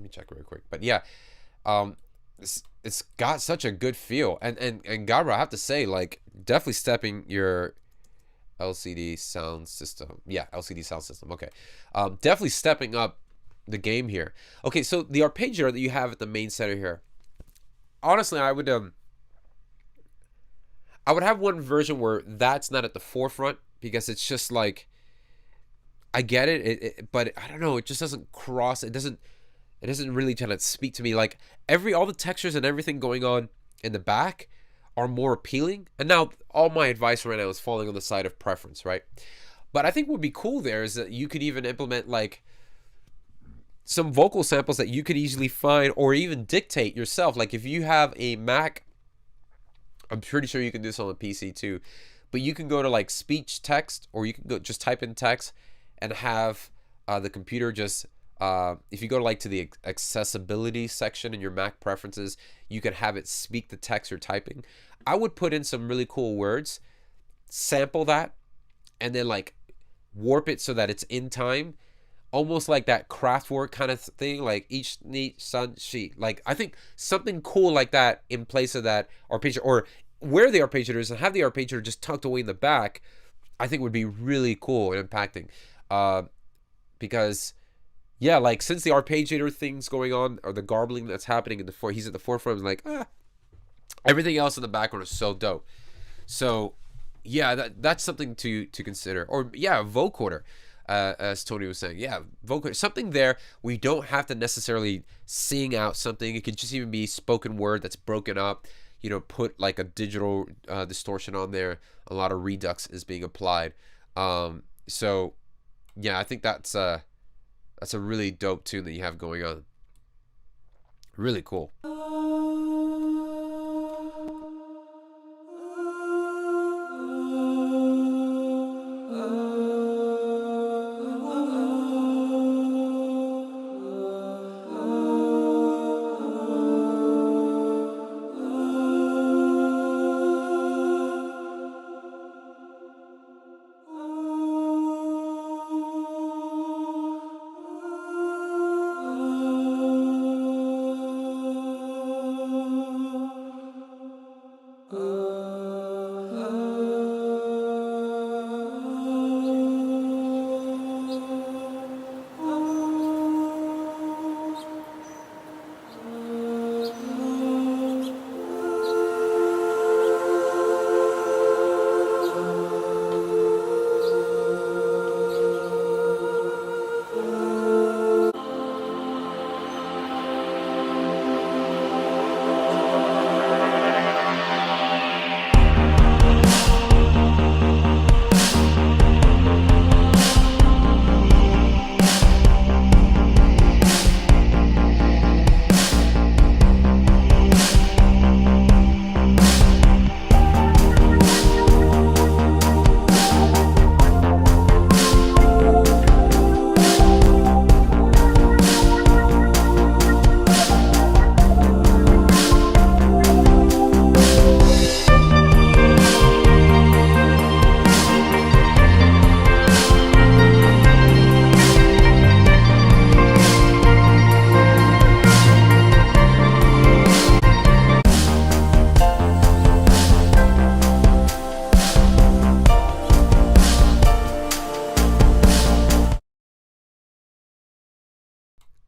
me check real quick. But yeah, it's got such a good feel. And Gabra, I have to say, like, definitely stepping your LCD sound system. Yeah, LCD sound system. Okay. Definitely stepping up the game here. Okay, so the arpeggiator that you have at the main center here. Honestly, I would have one version where that's not at the forefront, because it's just like, I get it, but I don't know, it just doesn't cross. It doesn't really try to speak to me. Like, all the textures and everything going on in the back are more appealing. And now all my advice right now is falling on the side of preference, right? But I think what would be cool there is that you could even implement like some vocal samples that you could easily find or even dictate yourself. Like if you have a Mac, I'm pretty sure you can do this on a PC too, but you can go to like speech text, or you can go just type in text and have the computer just, if you go to like to the accessibility section in your Mac preferences, you can have it speak the text you're typing. I would put in some really cool words, sample that, and then like warp it so that it's in time, almost like that Kraftwerk kind of thing, like each neat sun sheet. Like I think something cool like that in place of that arpeggiator, or where the arpeggiator is and have the arpeggiator just tucked away in the back, I think would be really cool and impacting. Because yeah, like since the arpeggiator thing's going on, or the garbling that's happening he's at the forefront, like everything else in the background is so dope. So yeah, that's something to consider. Or yeah, vocoder. As Tony was saying, yeah, vocal, something there. We don't have to necessarily sing out something. It could just even be spoken word that's broken up. You know, put like a digital distortion on there. A lot of redux is being applied. So yeah, I think that's a really dope tune that you have going on. Really cool.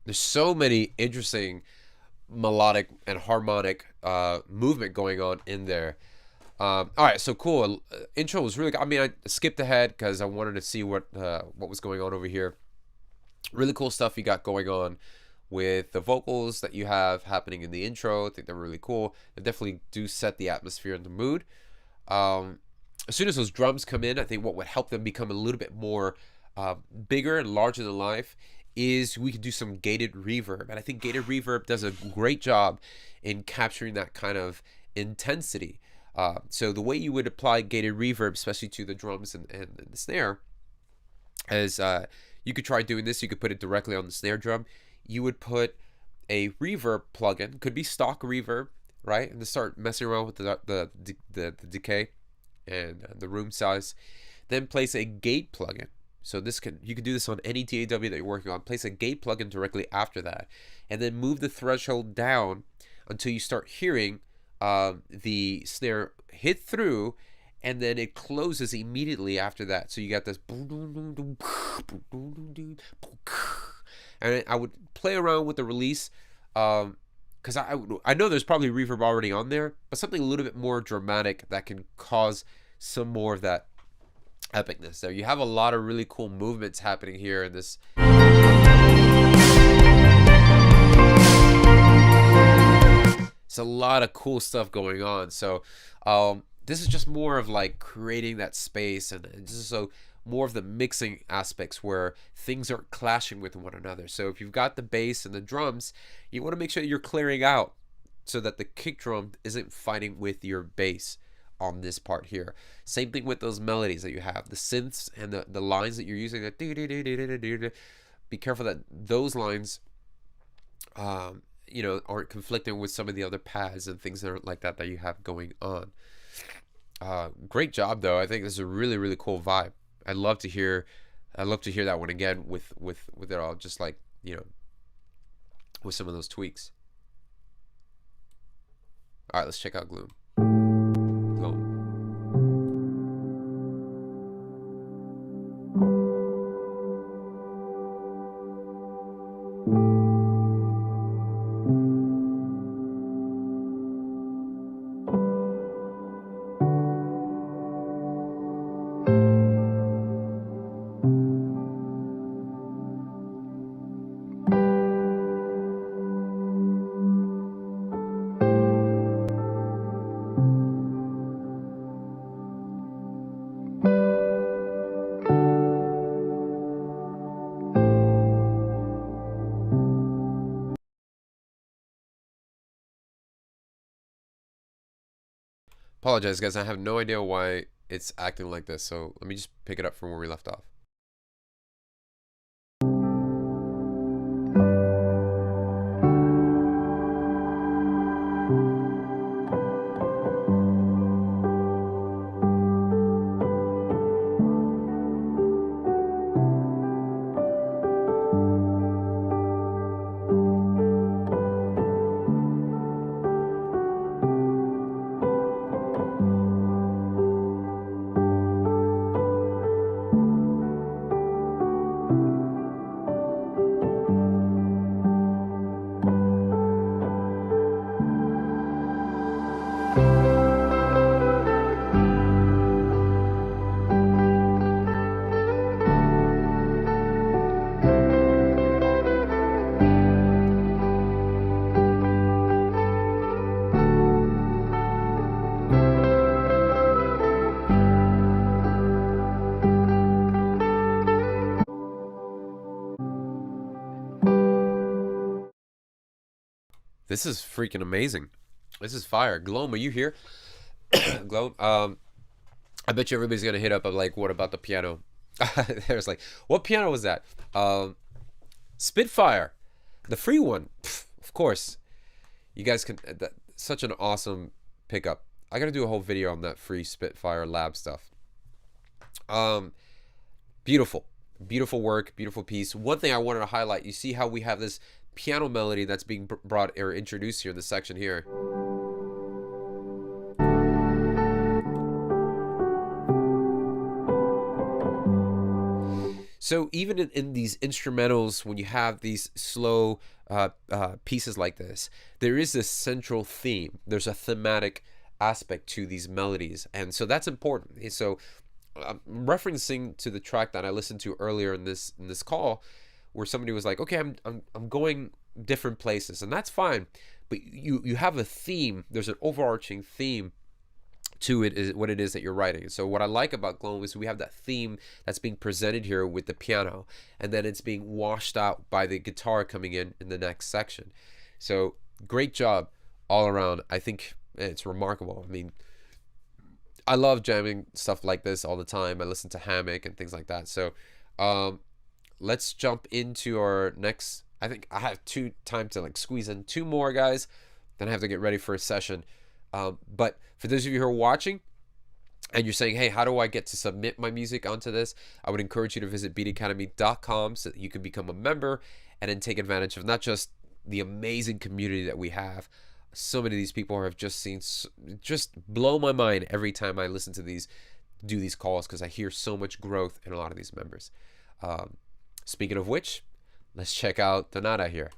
There's so many interesting melodic and harmonic movement going on in there. All right, so cool. Intro was really good. I mean, I skipped ahead because I wanted to see what was going on over here. Really cool stuff you got going on with the vocals that you have happening in the intro. I think they're really cool. They definitely do set the atmosphere and the mood. As soon as those drums come in, I think what would help them become a little bit more bigger and larger than life is we could do some gated reverb. And I think gated reverb does a great job in capturing that kind of intensity. So the way you would apply gated reverb, especially to the drums and the snare, is you could try doing this. You could put it directly on the snare drum. You would put a reverb plugin, could be stock reverb, right? And to start messing around with the decay and the room size. Then place a gate plugin. So you can do this on any DAW that you're working on. Place a gate plugin directly after that, and then move the threshold down until you start hearing the snare hit through, and then it closes immediately after that. So you got this, and I would play around with the release, because I know there's probably reverb already on there, but something a little bit more dramatic that can cause some more of that epicness. There you have a lot of really cool movements happening here in this. It's a lot of cool stuff going on. So this is just more of like creating that space, and just so more of the mixing aspects where things aren't clashing with one another. So if you've got the bass and the drums, you want to make sure that you're clearing out so that the kick drum isn't fighting with your bass on this part here. Same thing with those melodies that you have, the synths and the lines that you're using. Be careful that those lines aren't conflicting with some of the other pads and things that are like that you have going on. Great job though. I think this is a really, really cool vibe. I'd love to hear that one again with it all, just like, with some of those tweaks. All right, let's check out Gloom. Apologize, guys. I have no idea why it's acting like this, so let me just pick it up from where we left off. This is freaking amazing. This is fire. Gloam, are you here? Gloam, I bet you everybody's gonna hit up of like, what about the piano? There's like, what piano was that? Spitfire, the free one. Pff, of course. You guys can. Such an awesome pickup. I gotta do a whole video on that free Spitfire lab stuff. Beautiful, beautiful work, beautiful piece. One thing I wanted to highlight. You see how we have this piano melody that's being brought or introduced here in this section here. So even in these instrumentals, when you have these slow pieces like this, there is this central theme. There's a thematic aspect to these melodies, and so that's important. And so I'm referencing to the track that I listened to earlier in this call, where somebody was like, okay, I'm going different places, and that's fine, but you have a theme. There's an overarching theme to it, is what it is that you're writing. So what I like about Gloam is we have that theme that's being presented here with the piano, and then it's being washed out by the guitar coming in the next section. So great job all around. I think it's remarkable. I mean, I love jamming stuff like this all the time. I listen to Hammock and things like that. So let's jump into our next. I think I have time to like squeeze in 2 more, guys. Then I have to get ready for a session. But for those of you who are watching and you're saying, hey, how do I get to submit my music onto this? I would encourage you to visit beatacademy.com so that you can become a member and then take advantage of not just the amazing community that we have. So many of these people have just blow my mind every time I listen to do these calls, because I hear so much growth in a lot of these members. Speaking of which, let's check out Donata here.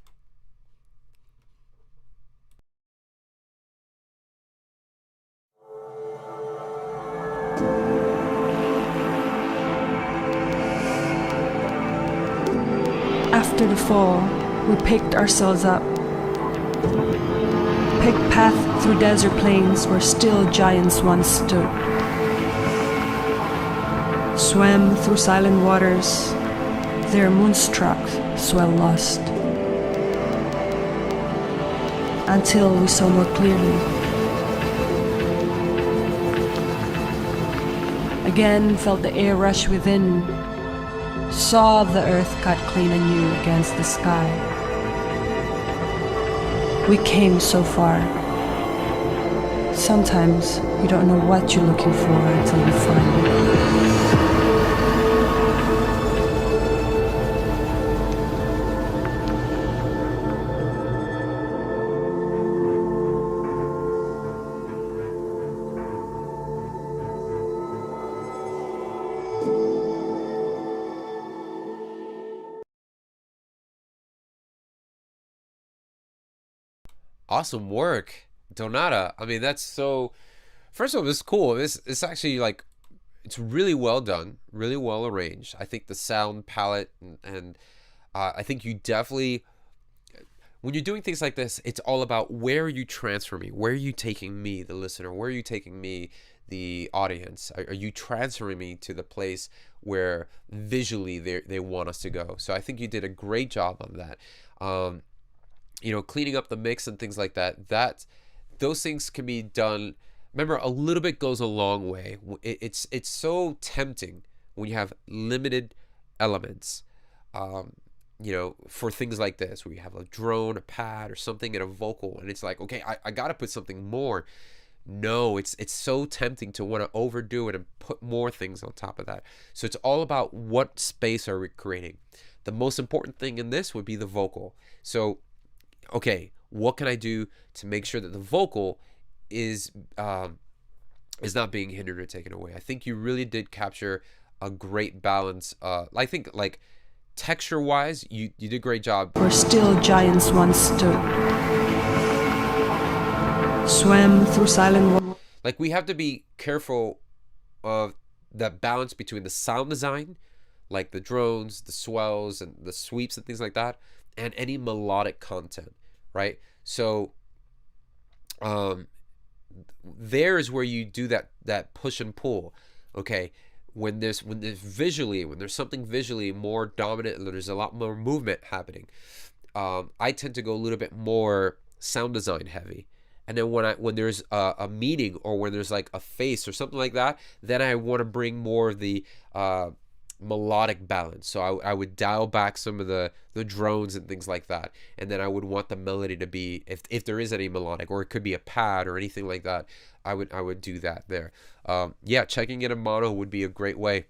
After the fall, we picked ourselves up. Picked path through desert plains where still giants once stood. Swam through silent waters, their moonstruck swell lost. Until we saw more clearly. Again felt the air rush within. Saw the earth cut clean anew against the sky. We came so far. Sometimes you don't know what you're looking for until you find it. Awesome work, Donata. I mean, that's so. First of all, it's cool. It's actually like, it's really well done, really well arranged. I think the sound palette and I think you definitely, when you're doing things like this, it's all about where are you transferring me, where are you taking me, the listener, where are you taking me, the audience. Are you transferring me to the place where visually they want us to go? So I think you did a great job on that. You know, cleaning up the mix and things like that, those things can be done. Remember, a little bit goes a long way. It's so tempting when you have limited elements, you know, for things like this, where you have a drone, a pad, or something, and a vocal, and it's like, okay, I got to put something more. No, it's so tempting to want to overdo it and put more things on top of that. So it's all about what space are we creating. The most important thing in this would be the vocal. So okay, what can I do to make sure that the vocal is not being hindered or taken away? I think you really did capture a great balance. I think like texture-wise, you did a great job. Where still giants once stood. Swam through silent water. Like, we have to be careful of that balance between the sound design, like the drones, the swells, and the sweeps and things like that, and any melodic content, right? So there is where you do that push and pull. Okay, when there's something visually more dominant and there's a lot more movement happening, I tend to go a little bit more sound design heavy. And then when there's a meaning, or when there's like a face or something like that, then I want to bring more of the melodic balance. So I would dial back some of the drones and things like that, and then I would want the melody to be, if there is any melodic, or it could be a pad or anything like that, I would do that there. Yeah, checking in a mono would be a great way.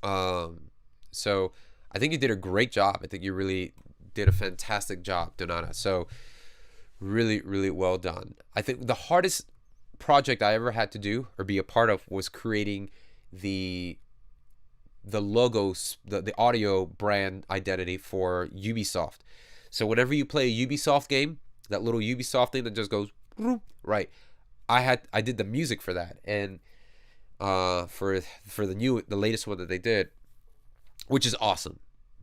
So I think you did a great job. I think you really did a fantastic job, Donata. So really, really well done. I think the hardest project I ever had to do or be a part of was creating the logos, the audio brand identity for Ubisoft. So whenever you play a Ubisoft game, that little Ubisoft thing that just goes right, I did the music for that, and for the latest one that they did, which is awesome.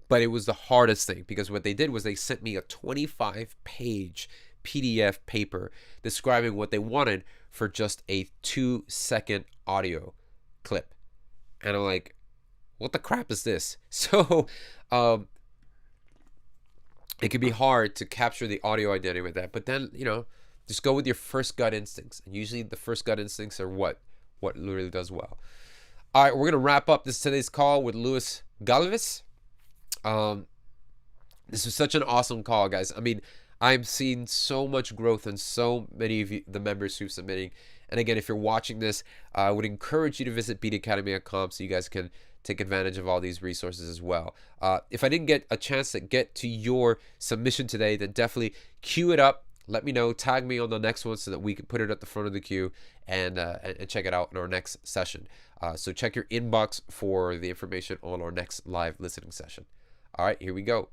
But it was the hardest thing, because what they did was they sent me a 25-page PDF paper describing what they wanted for just a 2-second audio clip, and I'm like, what the crap is this? So it can be hard to capture the audio identity with that. But then, just go with your first gut instincts. And usually the first gut instincts are what what really does well. All right, we're gonna wrap up today's call with Louis Galvis. This was such an awesome call, guys. I mean, I'm seeing so much growth in so many of you, the members who're submitting. And again, if you're watching this, I would encourage you to visit beatacademy.com so you guys can take advantage of all these resources as well. If I didn't get a chance to get to your submission today, then definitely queue it up. Let me know, tag me on the next one so that we can put it at the front of the queue and check it out in our next session. So check your inbox for the information on our next live listening session. All right, here we go.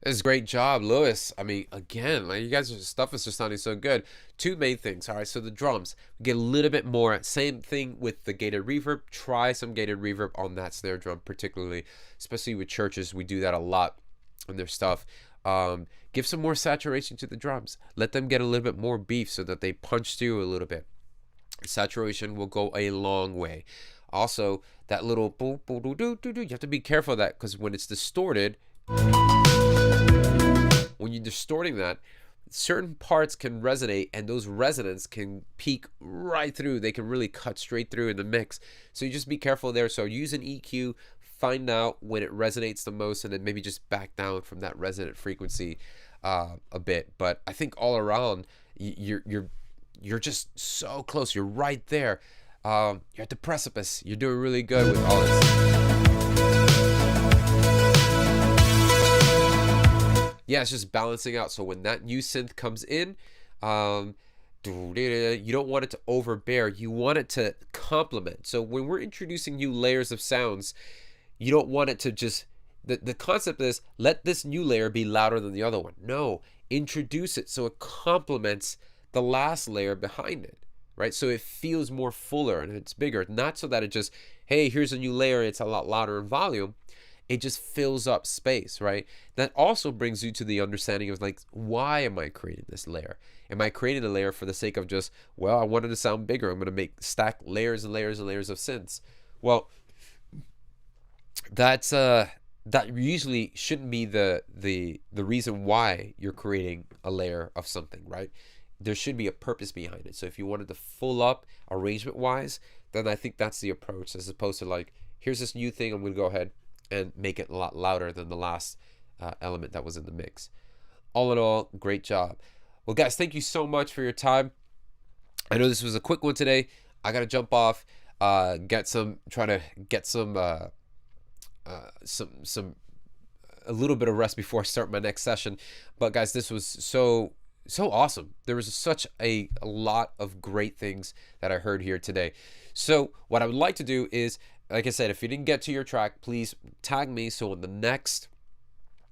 This is a great job, Louis. I mean, again, like you guys' stuff is just sounding so good. Two main things. All right, so the drums, get a little bit more. Same thing with the gated reverb. Try some gated reverb on that snare drum, particularly, especially with churches. We do that a lot on their stuff. Give some more saturation to the drums. Let them get a little bit more beef so that they punch through a little bit. Saturation will go a long way. Also, that little boom, boom, doo, doo, doo, doo, you have to be careful of that because when it's distorted, when you're distorting that, certain parts can resonate and those resonance can peak right through. They can really cut straight through in the mix. So you just be careful there. So use an EQ, find out when it resonates the most, and then maybe just back down from that resonant frequency a bit. But I think all around, you're just so close. You're right there. You're at the precipice. You're doing really good with all this. Yeah, it's just balancing out. So when that new synth comes in, you don't want it to overbear. You want it to complement. So when we're introducing new layers of sounds, you don't want it to just... The concept is, let this new layer be louder than the other one. No, introduce it so it complements the last layer behind it, right? So it feels more fuller and it's bigger. Not so that it just, hey, here's a new layer, it's a lot louder in volume. It just fills up space, right? That also brings you to the understanding of like, why am I creating this layer? Am I creating a layer for the sake of just, well, I wanted to sound bigger. I'm going to stack layers and layers and layers of synths. Well, that usually shouldn't be the reason why you're creating a layer of something, right? There should be a purpose behind it. So if you wanted to full up arrangement wise, then I think that's the approach, as opposed to like, here's this new thing, I'm going to go ahead and make it a lot louder than the last element that was in the mix. All in all, great job. Well, guys, thank you so much for your time. I know this was a quick one today. I got to jump off, try to get some a little bit of rest before I start my next session. But guys, this was so awesome. There was such a lot of great things that I heard here today. So what I would like to do is, like I said, if you didn't get to your track, please tag me. So on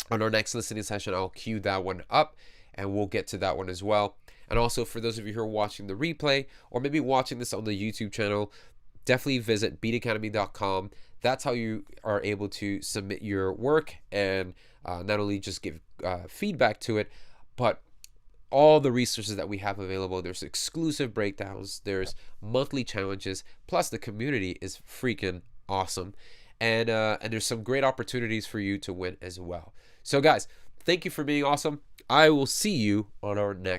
our next listening session, I'll queue that one up and we'll get to that one as well. And also for those of you who are watching the replay or maybe watching this on the YouTube channel, definitely visit beatacademy.com. That's how you are able to submit your work and not only just give feedback to it, but all the resources that we have available. There's exclusive breakdowns, there's monthly challenges, plus the community is freaking awesome, and there's some great opportunities for you to win as well. So guys, thank you for being awesome. I will see you on our next